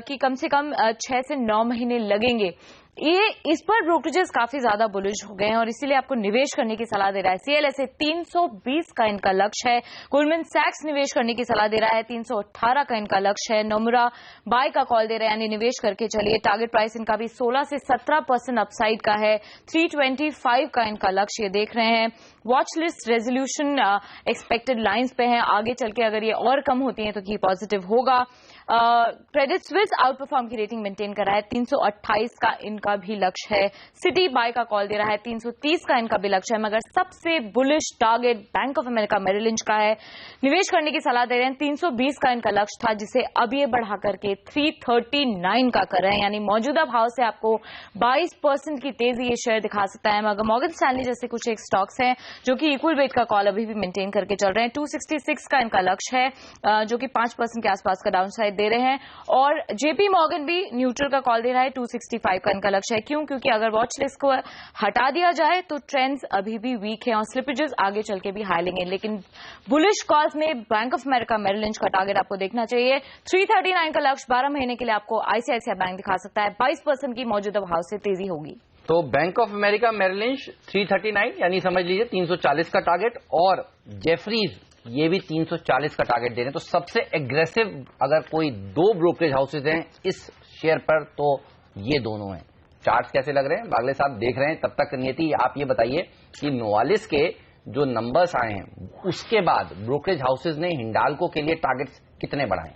कि कम से कम 6 से 9 महीने लगेंगे, ये इस पर ब्रोकरेजेस काफी ज्यादा बुलिश हो गए हैं और इसीलिए आपको निवेश करने की सलाह दे रहा है। सीएलएसए 320 का इनका लक्ष्य है। गोल्डमैन सैक्स निवेश करने की सलाह दे रहा है, 318 का इनका लक्ष्य है। नोमुरा बाय का कॉल दे रहा है, यानी निवेश करके चलिए। टारगेट प्राइस इनका भी 16 से 17% अपसाइड का है। 325 का इनका लक्ष्य ये देख रहे हैं। Watch list resolution expected lines पे है, आगे चल के अगर ये और कम होती है तो की पॉजिटिव होगा। क्रेडिट स्विस आउट परफॉर्म की रेटिंग मेंटेन कर रहा है, 328 का इनका भी लक्ष्य है। सिटी बाय का कॉल दे रहा है, 330 का इनका भी लक्ष्य है। मगर सबसे bullish target Bank of America Merrill Lynch का है, निवेश करने की सलाह दे रहे हैं। 320 का इनका लक्ष्य था, जिसे अब ये बढ़ा करके 339 का कर रहे हैं, यानी मौजूदा भाव से आपको 22% की तेजी ये शेयर दिखा सकता है। मगर मॉर्गन स्टैनली जैसे कुछ एक स्टॉक्स हैं जो कि इक्वल वेट का कॉल अभी भी मेंटेन करके चल रहे हैं। 266 का इनका लक्ष्य है, जो कि 5% के आसपास का डाउन साइड दे रहे हैं। और जेपी मॉर्गन भी न्यूट्रल का कॉल दे रहा है, 265 का इनका लक्ष्य है। क्यों? क्योंकि अगर वॉच लिस्ट को हटा दिया जाए तो ट्रेंड्स अभी भी वीक है और स्लिपेजेस आगे चल के भी हाई लेंगे। लेकिन बुलिश कॉल्स में Bank of America Merrill Lynch का टारगेट आपको देखना चाहिए। 339 का लक्ष्य 12 महीने के लिए आपको आईसीआईसीआई बैंक दिखा सकता है। 22% की मौजूदा भाव से तेजी होगी। तो Bank of America Merrill Lynch 339 यानी समझ लीजिए 340 का टारगेट, और जेफरीज ये भी 340 का टारगेट दे रहे हैं। तो सबसे एग्रेसिव अगर कोई 2 ब्रोकरेज हाउसेज हैं इस शेयर पर तो ये दोनों हैं। चार्ट्स कैसे लग रहे हैं बागले साहब देख रहे हैं, तब तक नियति आप ये बताइए कि नोवालिस के जो नंबर्स आए हैं उसके बाद ब्रोकरेज हाउसेज ने हिंडाल्को के लिए टारगेट्स कितने बढ़ाए?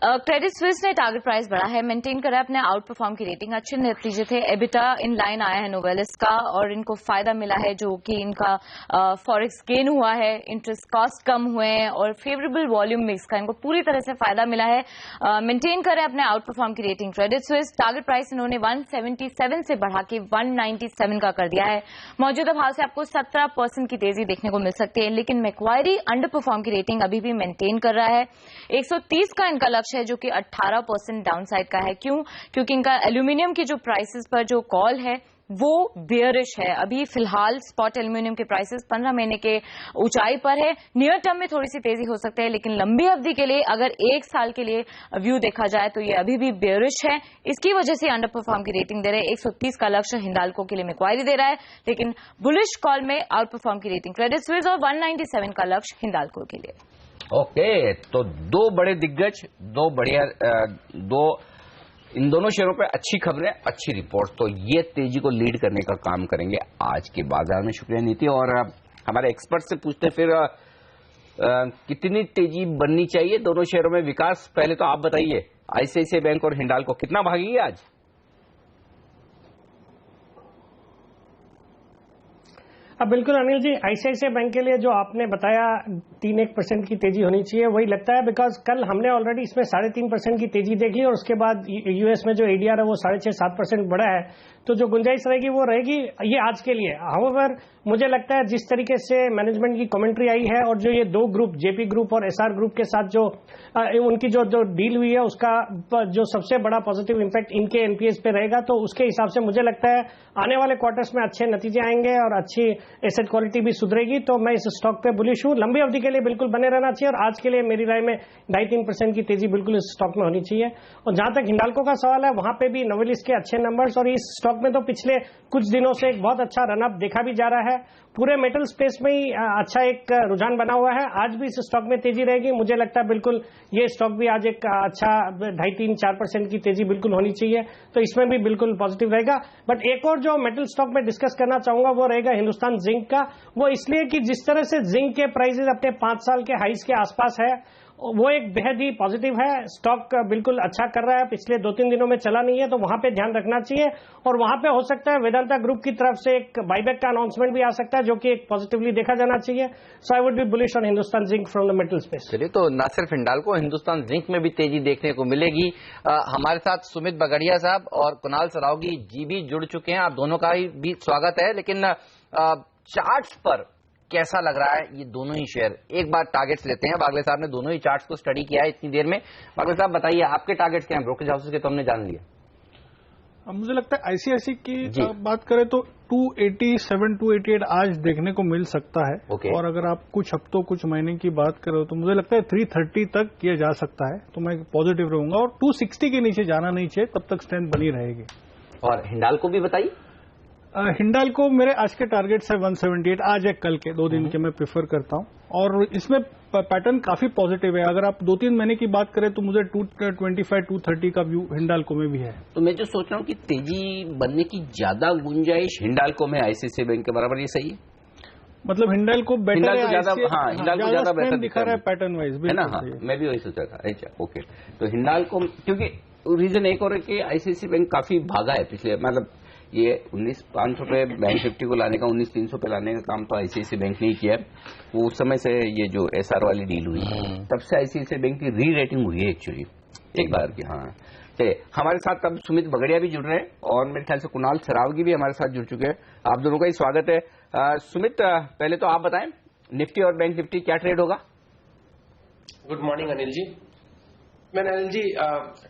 क्रेडिट स्विस ने टारगेट प्राइस बढ़ा है, मेंटेन करा है अपने आउट परफॉर्म की रेटिंग। अच्छे नतीजे थे, एबिटा इन लाइन आया है नोवेलिस का, और इनको फायदा मिला है जो कि इनका फॉरेक्स गेन हुआ है, इंटरेस्ट कॉस्ट कम हुए हैं और फेवरेबल वॉल्यूम मिक्स का इनको पूरी तरह से फायदा मिला है। मेंटेन करें अपने आउट परफॉर्म की rating. Credit Suisse target price इन्होंने 177 से बढ़ा के 197 का कर दिया है। मौजूदा भाव से आपको 17% की तेजी देखने को मिल सकती है। लेकिन मैक्वायरी अंडर परफॉर्म की रेटिंग अभी भी मेंटेन कर रहा है। 130 का इनका लक्ष्य है, जो कि 18% डाउनसाइड का है। क्यों? क्योंकि इनका एल्यूमिनियम की जो प्राइसेस पर जो कॉल है वो बेयरिश है। अभी फिलहाल स्पॉट एल्यूमिनियम के प्राइसेस 15 महीने के ऊंचाई पर है। नियर टर्म में थोड़ी सी तेजी हो सकती है, लेकिन लंबी अवधि के लिए अगर 1 साल के लिए व्यू देखा जाए तो ये अभी भी बेयरिश है। इसकी वजह से अंडर परफॉर्म की रेटिंग दे रहे हैं। 130 का लक्ष्य हिंडाल्को के लिए मैक्वायरी दे रहा है, लेकिन बुलिश कॉल में आउट परफॉर्म की रेटिंग क्रेडिट स्विस और 197 का लक्ष्य हिंडाल्को के लिए। ओके, तो 2 बड़े दिग्गज, 2 बढ़िया, इन दोनों शेयरों पे अच्छी खबरें, अच्छी रिपोर्ट, तो ये तेजी को लीड करने का काम करेंगे आज के बाजार में। शुक्रिया नीति। और हमारे एक्सपर्ट से पूछते हैं फिर कितनी तेजी बननी चाहिए दोनों शेयरों में। विकास, पहले तो आप बताइए, आईसीआईसीआई बैंक और हिंडाल्को कितना भागेगी आज? अब बिल्कुल अनिल जी, आईसीआईसीआई बैंक के लिए जो आपने बताया 3-1% की तेजी होनी चाहिए, वही लगता है। बिकॉज कल हमने ऑलरेडी इसमें 3.5% की तेजी देख ली और उसके बाद यूएस में जो एडीआर है वो 6.5-7% बढ़ा है, तो जो गुंजाइश रहेगी वो रहेगी, ये आज के लिए। हाउएवर मुझे लगता है जिस तरीके से मैनेजमेंट की कमेंट्री आई है और जो ये दो ग्रुप, जेपी ग्रुप और एसआर ग्रुप के साथ जो उनकी जो डील हुई है, उसका जो सबसे बड़ा पॉजिटिव इंपैक्ट इनके एनपीएस पे रहेगा, तो उसके हिसाब से मुझे लगता है आने वाले क्वार्टर्स में अच्छे नतीजे आएंगे और अच्छी एसेट क्वालिटी भी सुधरेगी। तो मैं इस स्टॉक पे बुलिश हूं। लंबी अवधि के लिए बिल्कुल बने रहना चाहिए और आज के लिए मेरी राय में 2.5-3% की तेजी बिल्कुल इस स्टॉक में होनी चाहिए। और जहां तक हिंडाल्को का सवाल है, वहां पे भी नोवेलिस के अच्छे नंबर्स और इस स्टॉक में तो पिछले कुछ दिनों से एक बहुत अच्छा रनअप देखा भी जा रहा है। पूरे मेटल स्पेस में ही अच्छा एक रुझान बना हुआ है। आज भी इस स्टॉक में तेजी रहेगी। मुझे लगता है बिल्कुल ये स्टॉक भी आज एक अच्छा 2.5-3-4% की तेजी बिल्कुल होनी चाहिए, तो इसमें भी बिल्कुल पॉजिटिव रहेगा। बट एक और जो मेटल स्टॉक में डिस्कस करना चाहूंगा वो रहेगा हिंदुस्तान जिंक का। वो इसलिए कि जिस तरह से जिंक के प्राइसेस अपने 5 साल के हाइस के आसपास है, वो एक बेहद ही पॉजिटिव है। स्टॉक बिल्कुल अच्छा कर रहा है, पिछले 2-3 दिनों में चला नहीं है, तो वहां पे ध्यान रखना चाहिए। और वहां पे हो सकता है वेदांता ग्रुप की तरफ से एक बायबैक का अनाउंसमेंट भी आ सकता है, जो कि एक पॉजिटिवली देखा जाना चाहिए। So I would be bullish on Hindustan zinc from the metal space. चलिए, तो न सिर्फ हिंडाल्को, हिंदुस्तान जिंक में भी तेजी देखने को मिलेगी। हमारे साथ सुमित बगड़िया साहब और कुणाल सरावगी जी भी जुड़ चुके हैं। आप दोनों का भी स्वागत है। लेकिन चार्ट्स पर कैसा लग रहा है ये दोनों ही शेयर? एक बार टारगेट्स लेते हैं। बागले साहब ने दोनों ही चार्ट्स को स्टडी किया है इतनी देर में। बागले साहब बताइए, आपके टारगेट्स क्या हैं? ब्रोकरेज हाउसेस के तो हमने जान लिया। मुझे लगता है आईसीआईसी की बात करें तो 287-288 आज देखने को मिल सकता है। और अगर आप कुछ हफ्तों कुछ महीने की बात करो तो मुझे लगता है 330 तक किया जा सकता है, तो मैं पॉजिटिव रहूंगा। और 260 के नीचे जाना नहीं चाहिए, तब तक स्ट्रेंथ बनी रहेगी। और हिंडाल्को भी बताइए। हिंडाल्को मेरे आज के टारगेट्स है 178, आज है कल के 2 दिन के मैं प्रेफर करता हूं। और इसमें पैटर्न काफी पॉजिटिव है। अगर आप 2-3 महीने की बात करें तो मुझे 225-230 का व्यू हिंडाल्को में भी है। तो मैं जो सोच रहा हूं कि तेजी बनने की ज्यादा गुंजाइश हिंडाल्को में आईसीआईसीआई बैंक के बराबर, ये सही है? मतलब हिंडाल्को बेटर है, हिंडाल्को ज्यादा बेहतर दिखा रहा है पैटर्न वाइज, है ना? हाँ, मैं भी वही सोचा था। अच्छा, ओके। तो हिंडाल्को, क्योंकि रीजन एक और है कि आईसीआईसीआई बैंक काफी भागा है पिछले, मतलब ये 19,500 पे बैंक निफ्टी को लाने का, 19,300 पे लाने का काम तो आईसीआईसीआई बैंक ने ही किया। वो उस समय से ये जो एसआर वाली डील हुई, तब से आईसीआईसीआई बैंक की री रेटिंग हुई है एक्चुअली एक बार की। हाँ, चलिए, हमारे साथ अब सुमित बगड़िया भी जुड़ रहे हैं और मेरे ख्याल से कुणाल सरावगी भी हमारे साथ जुड़ चुके हैं। आप दोनों का ही स्वागत है। सुमित, पहले तो आप बताएं, निफ्टी और बैंक निफ्टी क्या ट्रेड होगा? गुड मॉर्निंग अनिल जी। मैंने अनिल जी,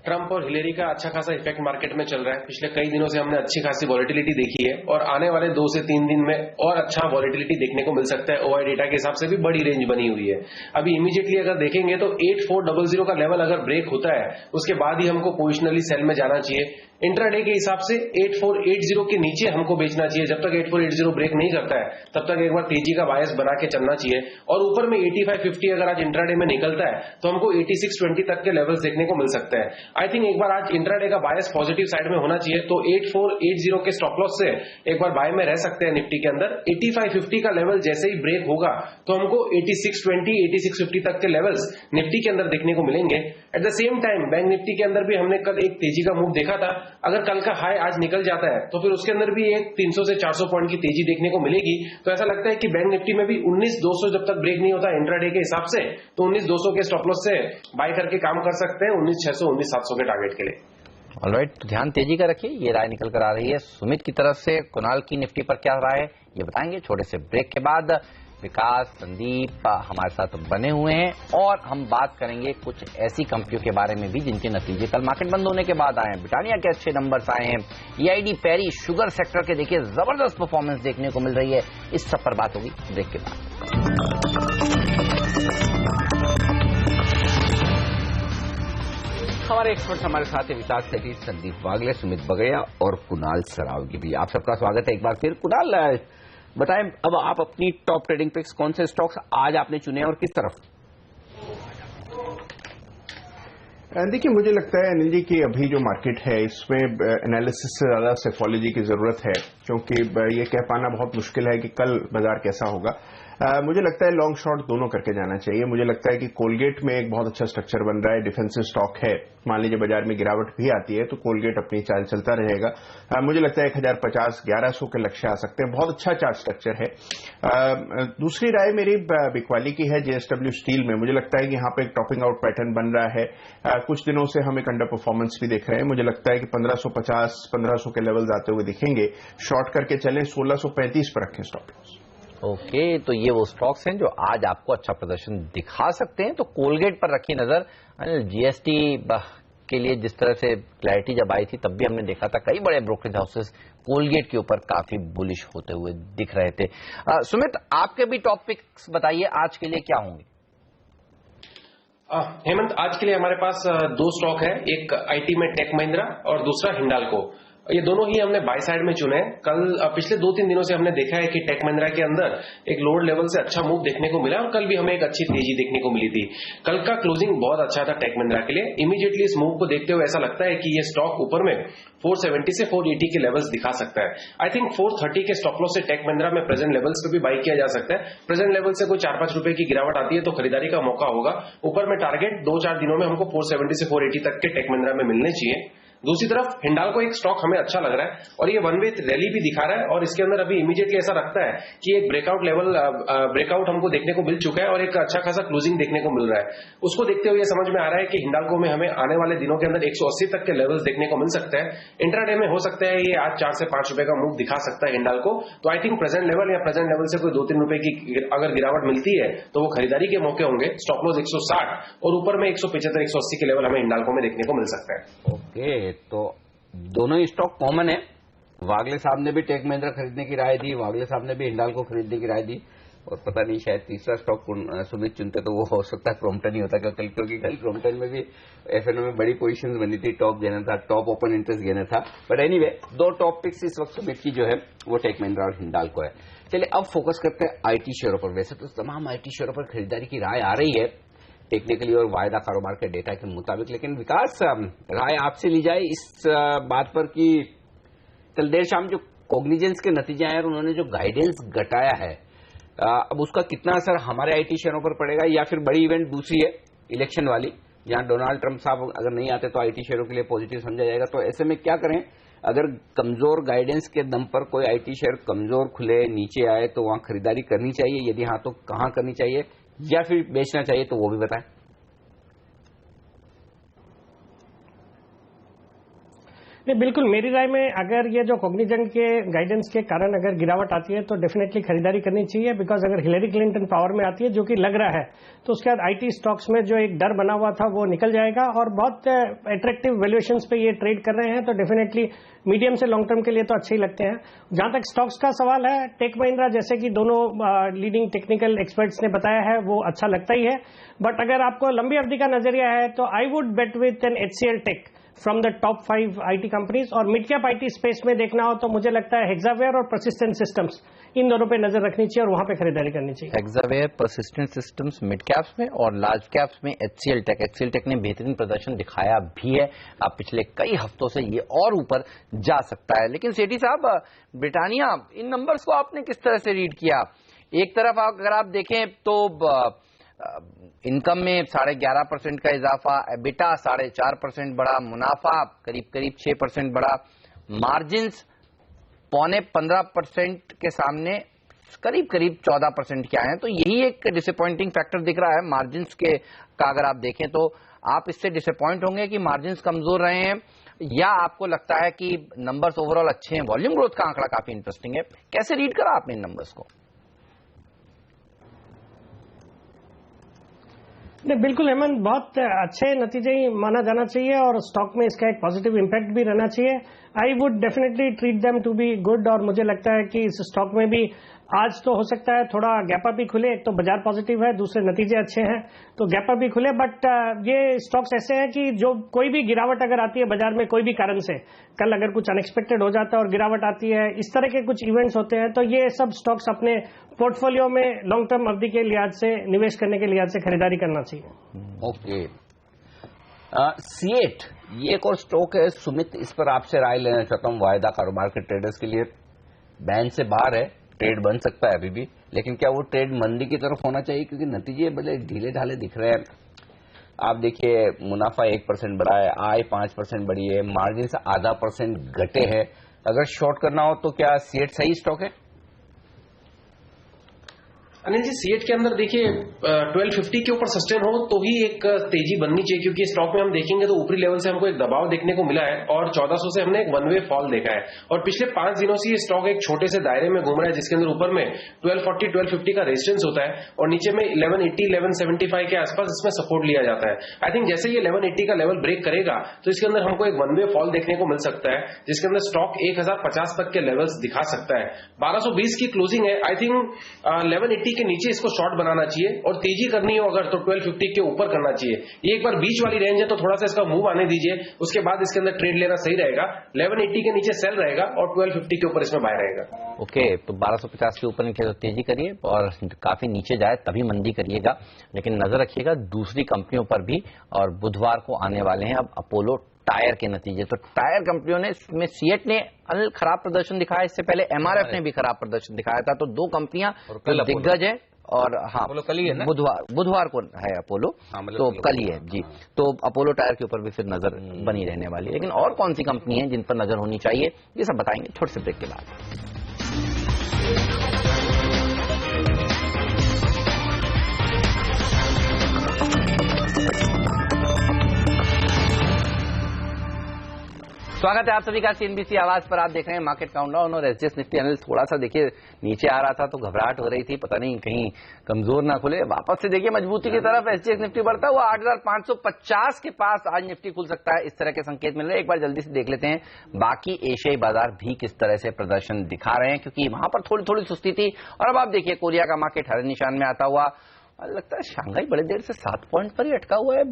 ट्रंप और हिलेरी का अच्छा खासा इफेक्ट मार्केट में चल रहा है। पिछले कई दिनों से हमने अच्छी खासी वॉलेटिलिटी देखी है और आने वाले 2 से 3 दिन में और अच्छा वॉलेटिलिटी देखने को मिल सकता है। ओआई डेटा के हिसाब से भी बड़ी रेंज बनी हुई है। अभी इमीडिएटली अगर देखेंगे तो 8400 का लेवल अगर ब्रेक होता है, उसके बाद ही हमको पोजिशनली सेल में जाना चाहिए। इंट्राडे के हिसाब से 8480 के नीचे हमको बेचना चाहिए। जब तक 8480 ब्रेक नहीं करता है, तब तक एक बार तेजी का बायस बना के चलना चाहिए। और ऊपर में 8550 अगर आज इंट्राडे में निकलता है तो हमको 8620 तक के लेवल्स देखने को मिल सकता है। आई थिंक एक बार आज इंट्राडे का बायस पॉजिटिव साइड में होना चाहिए, तो 8480 के स्टॉप लॉस से एक बार बाय में रह सकते हैं निफ्टी के अंदर। 8550 का लेवल जैसे ही ब्रेक होगा तो हमको 8620, 8650 तक के लेवल्स निफ्टी के अंदर देखने को मिलेंगे। At the same time bank Nifty के अंदर भी हमने कल एक तेजी का मूव देखा था। अगर कल का हाई आज निकल जाता है तो फिर उसके अंदर भी एक 300 से 400 पॉइंट की तेजी देखने को मिलेगी। तो ऐसा लगता है कि बैंक निफ्टी में भी 19,200 जब तक ब्रेक नहीं होता इंट्राडे के हिसाब से, तो 19,200 के स्टॉप लॉस से बाय करके काम कर सकते हैं 19,600, 19,700 के टारगेट के लिए। ऑलराइट, तो ध्यान तेजी का रखिए। ये राय निकल कर आ रही है सुमित की तरफ से। कुणाल की निफ्टी पर क्या राय है ये बताएंगे छोटे से ब्रेक के बाद। विकास, संदीप हमारे साथ बने हुए हैं और हम बात करेंगे कुछ ऐसी कंपनियों के बारे में भी जिनके नतीजे कल मार्केट बंद होने के बाद आए हैं। ब्रिटानिया के अच्छे नंबर्स आए हैं। ईआईडी, पैरी, शुगर सेक्टर के देखिए जबरदस्त परफॉर्मेंस देखने को मिल रही है। इस सब पर बात होगी ब्रेक के बाद। हमारे एक्सपर्ट्स हमारे साथ है, विकास सेठी, संदीप वागले, सुमित बगड़िया और कुणाल सरावगी भी। आप सबका स्वागत है एक बार फिर। कुणाल, बताएं, अब आप अपनी टॉप ट्रेडिंग पिक्स कौन से स्टॉक्स आज आपने चुने और किस तरफ? देखिए, मुझे लगता है अनिल जी कि अभी जो मार्केट है इसमें एनालिसिस से ज्यादा साइकोलॉजी की जरूरत है, क्योंकि ये कह पाना बहुत मुश्किल है कि कल बाजार कैसा होगा। मुझे लगता है लॉन्ग शॉर्ट दोनों करके जाना चाहिए। मुझे लगता है कि कोलगेट में एक बहुत अच्छा स्ट्रक्चर बन रहा है, डिफेंसिव स्टॉक है। मान लीजिए बाजार में गिरावट भी आती है तो कोलगेट अपनी चाल चलता रहेगा। मुझे लगता है 1050 1100 के लक्ष्य आ सकते हैं। बहुत अच्छा चार्ट स्ट्रक्चर है। दूसरी राय मेरी बिकवाली की है जेएसडब्ल्यू स्टील में। मुझे लगता है कि यहाँ पे एक टॉपिंग आउट पैटर्न बन रहा है। कुछ दिनों से हम एक अंडर परफॉर्मेंस भी देख रहे हैं। मुझे लगता है कि 1550 1500 के लेवल्स आते हुए दिखेंगे। शॉर्ट करके चलें, 1635 पर रखें स्टॉप लॉस। ओके, तो ये वो स्टॉक्स हैं जो आज आपको अच्छा प्रदर्शन दिखा सकते हैं। तो कोलगेट पर रखी नजर। जीएसटी के लिए जिस तरह से क्लैरिटी जब आई थी तब भी हमने देखा था कई बड़े ब्रोकरेज हाउसेस कोलगेट के ऊपर काफी बुलिश होते हुए दिख रहे थे। सुमित, आपके भी टॉपिक्स बताइए आज के लिए क्या होंगे? हेमंत, आज के लिए हमारे पास दो स्टॉक है, एक आईटी में टेक महिंद्रा और दूसरा हिंडाल्को। ये दोनों ही हमने बाय साइड में चुने। कल पिछले 2-3 दिनों से हमने देखा है कि टेक महिंद्रा के अंदर एक लोअर लेवल से अच्छा मूव देखने को मिला और कल भी हमें एक अच्छी तेजी देखने को मिली थी। कल का क्लोजिंग बहुत अच्छा था टेक महिंद्रा के लिए। इमीडिएटली इस मूव को देखते हुए ऐसा लगता है कि ये स्टॉक ऊपर में 470 से 480 के लेवल्स दिखा सकता है। आई थिंक 430 के स्टॉप लॉस से टेक महिंद्रा में प्रेजेंट लेवल्स पे भी बाई किया जा सकता है। प्रेजेंट लेवल से कोई 4-5 रुपए की गिरावट आती है तो खरीदारी का मौका होगा। ऊपर में टारगेट 2-4 दिनों में हमको 470 से 480 तक के टेक महिंद्रा में मिलने चाहिए। दूसरी तरफ हिंडाल्को एक स्टॉक हमें अच्छा लग रहा है और ये वन वे रैली भी दिखा रहा है और इसके अंदर अभी इमीडिएटली ऐसा लगता है कि एक ब्रेकआउट लेवल ब्रेकआउट हमको देखने को मिल चुका है और एक अच्छा खासा क्लोजिंग देखने को मिल रहा है। उसको देखते हुए समझ में आ रहा है कि हिंडाल्को में हमें आने वाले दिनों के अंदर 180 तक के लेवल्स देखने को मिल सकता है। इंट्राडे में हो सकता है ये आज 4 से 5 रुपए का मूव दिखा सकता है हिंडाल्को। तो आई थिंक प्रेजेंट लेवल या प्रेजेंट लेवल से कोई 2-3 रुपए की अगर गिरावट मिलती है तो वो खरीदारी के मौके होंगे। स्टॉप लॉस 160 और ऊपर में 175-180 के लेवल हमें हिंडाल्को में देखने को मिल सकता है। ओके, तो दोनों ही स्टॉक कॉमन है। वागले साहब ने भी टेक महिंद्रा खरीदने की राय दी, वागले साहब ने भी हिंडाल्को खरीदने की राय दी और पता नहीं शायद तीसरा स्टॉक सुमित चुनते तो वो हो सकता है क्रॉम्पटन ही होता कल, क्योंकि कल क्रॉम्पटन में भी एफएनओ में बड़ी पोजीशंस बनी थी, टॉप गेनर था, टॉप ओपन इंटरेस्ट गेनर था। बट एनीवे, दो टॉपिक्स इस वक्त सुमित की जो है वो टेक महिंद्रा और हिंडाल्को है। चलिए अब फोकस करते हैं आईटी शेयरों पर। वैसे तो तमाम आईटी शेयरों पर खरीदारी की राय आ रही है टेक्निकली और वायदा कारोबार के डेटा के मुताबिक, लेकिन विकास राय आपसे ली जाए इस बात पर कि कल देर शाम जो कॉग्निजेंस के नतीजे आए और उन्होंने जो गाइडेंस घटाया है, अब उसका कितना असर हमारे आईटी शेयरों पर पड़ेगा, या फिर बड़ी इवेंट दूसरी है इलेक्शन वाली जहां डोनाल्ड ट्रंप साहब अगर नहीं आते तो आईटी शेयरों के लिए पॉजिटिव समझा जाएगा। तो ऐसे में क्या करें? अगर कमजोर गाइडेंस के दम पर कोई आईटी शेयर कमजोर खुले नीचे आए तो वहां खरीदारी करनी चाहिए, यदि हाँ तो कहां करनी चाहिए, या फिर बेचना चाहिए, तो वो भी बताएं। नहीं, बिल्कुल मेरी राय में अगर ये जो कॉग्निजेंट के गाइडेंस के कारण अगर गिरावट आती है तो डेफिनेटली खरीदारी करनी चाहिए। बिकॉज अगर हिलेरी क्लिंटन पावर में आती है, जो कि लग रहा है, तो उसके बाद आईटी स्टॉक्स में जो एक डर बना हुआ था वो निकल जाएगा और बहुत अट्रैक्टिव वैल्यूएशंस पे ये ट्रेड कर रहे हैं। तो डेफिनेटली मीडियम से लॉन्ग टर्म के लिए तो अच्छे ही लगते हैं। जहां तक स्टॉक्स का सवाल है, टेक महिंद्रा जैसे कि दोनों लीडिंग टेक्निकल एक्सपर्ट्स ने बताया है वो अच्छा लगता ही है। बट अगर आपको लंबी अवधि का नजरिया है तो I would bet with an HCL tech from the top 5 IT companies. और मिड कैप आईटी स्पेस में देखना हो तो मुझे लगता है हेक्सावेयर और परसिस्टेंट सिस्टम्स, इन दोनों पे नजर रखनी चाहिए और वहां पे खरीदारी करनी चाहिए। Hexaware, persistent systems mid caps में और लार्ज कैप्स में HCL टेक ने बेहतरीन प्रदर्शन दिखाया भी है। अब पिछले कई हफ्तों से ये और ऊपर जा सकता है। लेकिन सेठी साहब, ब्रिटानिया, इन नंबर्स को आपने किस तरह से रीड किया? एक तरफ अगर आप देखें तो इनकम में 11.5% का इजाफा, एबिटा 4.5% बढ़ा, मुनाफा करीब 6% बढ़ा, मार्जिन्स 15% के सामने करीब 14% के आए हैं। तो यही एक डिसअपॉइंटिंग फैक्टर दिख रहा है मार्जिन्स के का। अगर आप देखें तो आप इससे डिसअपॉइंट होंगे कि मार्जिन्स कमजोर रहे हैं, या आपको लगता है कि नंबर्स ओवरऑल अच्छे हैं? वॉल्यूम ग्रोथ का आंकड़ा काफी इंटरेस्टिंग है, कैसे रीड करा आपने इन नंबर्स को? नहीं, बिल्कुल हेमंत, बहुत अच्छे नतीजे ही माना जाना चाहिए और स्टॉक में इसका एक पॉजिटिव इंपैक्ट भी रहना चाहिए। I would definitely treat them to be good. और मुझे लगता है कि इस स्टॉक में भी आज तो हो सकता है थोड़ा गैप अप भी खुले। एक तो बाजार पॉजिटिव है, दूसरे नतीजे अच्छे हैं तो गैप अप भी खुले। बट ये स्टॉक्स ऐसे हैं कि जो कोई भी गिरावट अगर आती है बाजार में कोई भी कारण से, कल अगर कुछ अनएक्सपेक्टेड हो जाता है और गिरावट आती है, इस तरह के कुछ इवेंट्स होते हैं, तो ये सब स्टॉक्स अपने पोर्टफोलियो में लॉन्ग टर्म अवधि के लिहाज से, निवेश करने के लिहाज से खरीदारी करना चाहिए। ओके, सीएट ये एक और स्टॉक है सुमित, इस पर आपसे राय लेना चाहता हूँ। वायदा कारोबार के ट्रेडर्स के लिए बैन से बाहर है, ट्रेड बन सकता है अभी भी, लेकिन क्या वो ट्रेड मंदी की तरफ होना चाहिए, क्योंकि नतीजे बड़े ढीले ढाले दिख रहे हैं। आप देखिए मुनाफा 1% बढ़ा है, आय 5% बढ़ी है, मार्जिन से आधा % घटे हैं। अगर शॉर्ट करना हो तो क्या सीएट सही स्टॉक है? अनिल जी, सीएट के अंदर देखिए 1250 के ऊपर सस्टेन हो तो ही एक तेजी बननी चाहिए, क्योंकि स्टॉक में हम देखेंगे तो ऊपरी लेवल से हमको एक दबाव देखने को मिला है और 1400 से हमने एक वन वे फॉल देखा है और पिछले 5 दिनों से ये स्टॉक एक छोटे से दायरे में घूम रहा है, जिसके अंदर ऊपर में 1240 1250 का रेजिस्टेंस होता है और नीचे में 1180 1175 के आसपास इसमें सपोर्ट लिया जाता है। आई थिंक जैसे ये 1180 का लेवल ब्रेक करेगा तो इसके अंदर हमको एक वन वे फॉल देखने को मिल सकता है, जिसके अंदर स्टॉक 1050 तक के लेवल्स दिखा सकता है। 1220 की क्लोजिंग है। आई थिंक 1180 के नीचे इसको शॉर्ट बनाना चाहिए और तेजी करनी हो अगर तो 1250 के ऊपर करना चाहिए। ये एक बार बीच वाली रेंज है तो थोड़ा सा इसका मूव आने दीजिए, उसके बाद इसके अंदर ट्रेड लेना सही रहेगा। 1180 के नीचे सेल रहेगा और 1250 के ऊपर इसमें बाय रहेगा। ओके, तो 1250 के ऊपर नीचे तो तेजी करिए और काफी नीचे जाए तभी मंदी करिएगा, लेकिन नजर रखिएगा दूसरी कंपनियों पर भी। और बुधवार को आने वाले हैं अब अपोलो टायर के नतीजे। तो टायर कंपनियों ने इसमें सीएट ने खराब प्रदर्शन दिखाया, इससे पहले एमआरएफ ने भी खराब प्रदर्शन दिखाया था। तो दो कंपनियां दिग्गज है और हाँ कल ही है ना, बुधवार को है अपोलो, तो कल ही है जी। तो अपोलो टायर के ऊपर भी फिर नजर बनी रहने वाली है। लेकिन और कौन सी कंपनी है जिन पर नजर होनी चाहिए, ये सब बताएंगे छोटे से ब्रेक के बाद। स्वागत है आप सभी का सीएनबीसी आवाज पर। आप देख रहे हैं मार्केट काउंटडाउन और एसजीएस निफ्टी एनालिस्ट थोड़ा सा देखिए नीचे आ रहा था तो घबराहट हो रही थी, पता नहीं कहीं कमजोर ना खुले। वापस से देखिए मजबूती की तरफ एसजीएस निफ्टी बढ़ता हुआ 8550 के पास आज निफ्टी खुल सकता है, इस तरह के संकेत मिल रहे हैं। एक बार जल्दी से देख लेते हैं बाकी एशियाई बाजार भी किस तरह से प्रदर्शन दिखा रहे हैं, क्योंकि वहां पर थोड़ी थोड़ी सुस्ती थी। और अब आप देखिए कोरिया का मार्केट हरे निशान में आता हुआ, लगता है शंघाई बड़े देर से 7 पॉइंट पर ही अटका हुआ है।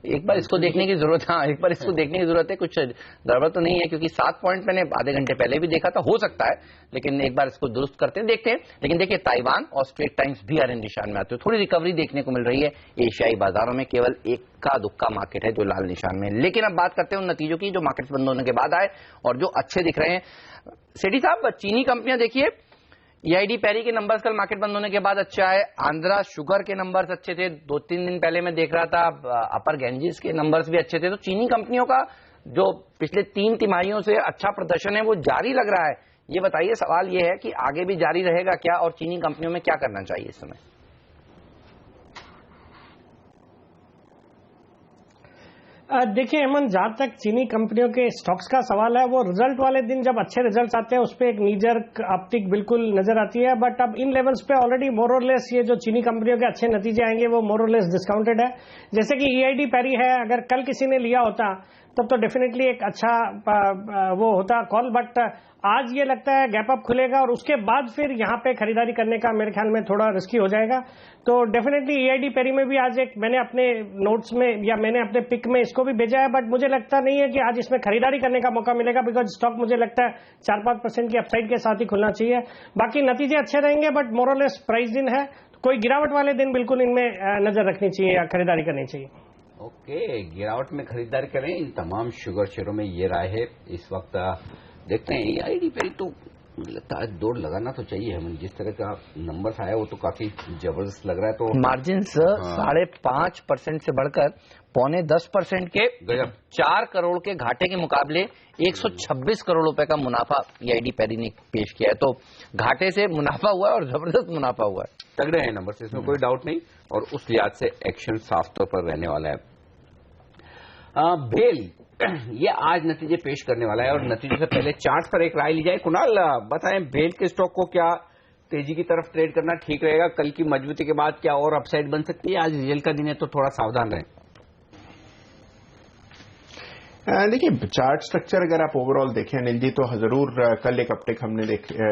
एक बार इसको देखने की जरूरत है, एक बार इसको देखने की जरूरत है, कुछ गड़बड़ तो नहीं है, क्योंकि 7 पॉइंट मैंने आधे घंटे पहले भी देखा था, हो सकता है, लेकिन एक बार इसको दुरुस्त करते हैं, देखते हैं। लेकिन देखिए ताइवान और स्ट्रेट टाइम्स भी हरे निशान में आते हुए थोड़ी रिकवरी देखने को मिल रही है। एशियाई बाजारों में केवल इक्का दुक्का मार्केट है जो लाल निशान में। लेकिन अब बात करते हैं उन नतीजों की जो मार्केट बंद होने के बाद आए और जो अच्छे दिख रहे हैं। सेठी साहब, चीनी कंपनियां देखिए, ईआईडी पैरी के नंबर्स कल मार्केट बंद होने के बाद अच्छा है। आंध्रा शुगर के नंबर्स अच्छे थे, 2-3 दिन पहले मैं देख रहा था अपर गैंजेस के नंबर्स भी अच्छे थे। तो चीनी कंपनियों का जो पिछले 3 तिमाहियों से अच्छा प्रदर्शन है वो जारी लग रहा है। ये बताइए, सवाल ये है कि आगे भी जारी रहेगा क्या और चीनी कंपनियों में क्या करना चाहिए इस समय? देखिए हेमंत, जहां तक चीनी कंपनियों के स्टॉक्स का सवाल है, वो रिजल्ट वाले दिन जब अच्छे रिजल्ट्स आते हैं उस पर एक नीजर अपटिक बिल्कुल नजर आती है। बट अब इन लेवल्स पे ऑलरेडी मोर और लेस ये जो चीनी कंपनियों के अच्छे नतीजे आएंगे वो मोर और लेस डिस्काउंटेड है। जैसे कि ईआईडी पैरी है, अगर कल किसी ने लिया होता तब तो डेफिनेटली एक अच्छा वो होता कॉल, बट आज ये लगता है गैप अप खुलेगा और उसके बाद फिर यहाँ पे खरीदारी करने का मेरे ख्याल में थोड़ा रिस्की हो जाएगा। तो डेफिनेटली ईआईडी पेरी में भी आज एक मैंने अपने नोट्स में या मैंने अपने पिक में इसको भी भेजा है, बट मुझे लगता नहीं है कि आज इसमें खरीदारी करने का मौका मिलेगा, बिकॉज स्टॉक मुझे लगता है 4-5% की अपसाइड के साथ ही खुलना चाहिए। बाकी नतीजे अच्छे रहेंगे बट मोरलेस प्राइस दिन है, कोई गिरावट वाले दिन बिल्कुल इनमें नजर रखनी चाहिए या खरीदारी करनी चाहिए। ओके, गिरावट में खरीदारी करें, इन तमाम शुगर शेयरों में ये राय है इस वक्त। देखते हैं ईआईडी पे तो लगता है दौड़ लगाना तो चाहिए हमें, जिस तरह का नंबर्स आया वो तो काफी जबरदस्त लग रहा है। तो मार्जिन 5.5% से बढ़कर 9.5% के 4 करोड़ के घाटे के मुकाबले 126 करोड़ रुपए का मुनाफा ईआईडी पैरी ने पेश किया है। तो घाटे से मुनाफा हुआ है और जबरदस्त मुनाफा हुआ है। तगड़े हैं नंबर्स, इसमें कोई डाउट नहीं, और उस लिहाज से एक्शन साफ तौर पर रहने वाला है। भेल ये आज नतीजे पेश करने वाला है और नतीजों से पहले चार्ट पर एक राय ली जाए। कुणाल बताएं, भेल के स्टॉक को क्या तेजी की तरफ ट्रेड करना ठीक रहेगा? कल की मजबूती के बाद क्या और अपसाइड बन सकती है? आज रिजल्ट का दिन है तो थोड़ा सावधान रहें। देखिए चार्ट स्ट्रक्चर अगर आप ओवरऑल देखें अनिल जी तो जरूर कल एक अपटेक हमने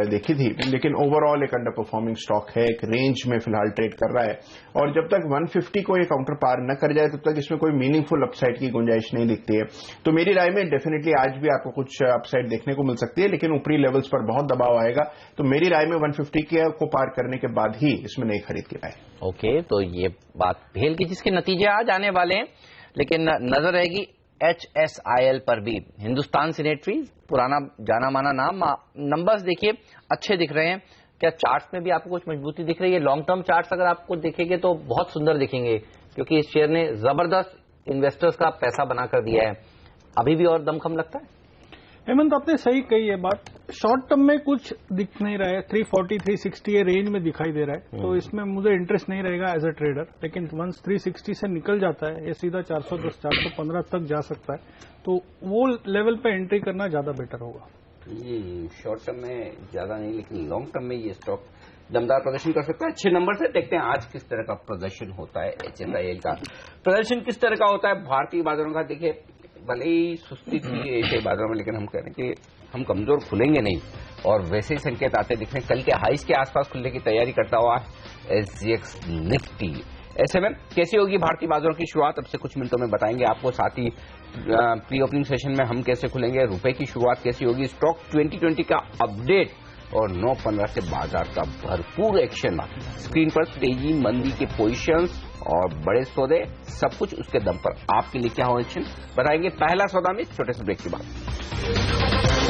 देखी थी, लेकिन ओवरऑल एक अंडर परफॉर्मिंग स्टॉक है, एक रेंज में फिलहाल ट्रेड कर रहा है और जब तक 150 को ये काउंटर पार न कर जाए तब तक इसमें कोई मीनिंगफुल अपसाइड की गुंजाइश नहीं दिखती है। तो मेरी राय में डेफिनेटली आज भी आपको कुछ अपसाइड देखने को मिल सकती है, लेकिन ऊपरी लेवल्स पर बहुत दबाव आएगा। तो मेरी राय में 150 को पार करने के बाद ही इसमें नई खरीद की राय। ओके, तो ये बात भेल की जिसके नतीजे आज आने वाले हैं। लेकिन नजर रहेगी HSIL पर भी। हिंदुस्तान सैनिटरीज पुराना जाना माना नाम, नंबर्स देखिए अच्छे दिख रहे हैं। क्या चार्ट्स में भी आपको कुछ मजबूती दिख रही है? लॉन्ग टर्म चार्ट्स अगर आपको देखेंगे तो बहुत सुंदर दिखेंगे, क्योंकि इस शेयर ने जबरदस्त इन्वेस्टर्स का पैसा बना कर दिया है। अभी भी और दमखम लगता है? हेमंत, आपने सही कही है बात। शॉर्ट टर्म में कुछ दिख नहीं रहा है, 340 360 ये रेंज में दिखाई दे रहा है, तो इसमें मुझे इंटरेस्ट नहीं रहेगा एज अ ट्रेडर। लेकिन वंस 360 से निकल जाता है, ये सीधा 410 415 तक जा सकता है, तो वो लेवल पे एंट्री करना ज्यादा बेटर होगा। शॉर्ट टर्म में ज्यादा नहीं, लेकिन लॉन्ग टर्म में ये स्टॉक दमदार प्रदर्शन कर सकता है। अच्छे नंबर से देखते हैं आज किस तरह का प्रदर्शन होता है। HSIL का प्रदर्शन किस तरह का होता है भारतीय बाजारों का? देखिए, भले ही सुस्ती थी एशियाई बाजारों में, लेकिन हम कह रहे हैं कि हम कमजोर खुलेंगे नहीं, और वैसे ही संकेत आते दिख रहे हैं। कल के हाइस के आसपास खुलने की तैयारी करता हुआ SGX निफ्टी। ऐसे में कैसी होगी भारतीय बाजारों की शुरुआत, अब से कुछ मिनटों में बताएंगे आपको। साथ ही प्री ओपनिंग सेशन में हम कैसे खुलेंगे, रुपए की शुरुआत कैसी होगी, स्टॉक 2020 का अपडेट, और 9-15 से बाजार का भरपूर एक्शन। स्क्रीन पर तेजी मंदी के पोजीशंस और बड़े सौदे, सब कुछ उसके दम पर आपके लिए क्या हो एक्शन बताएंगे। पहला सौदा में छोटे से ब्रेक के बाद।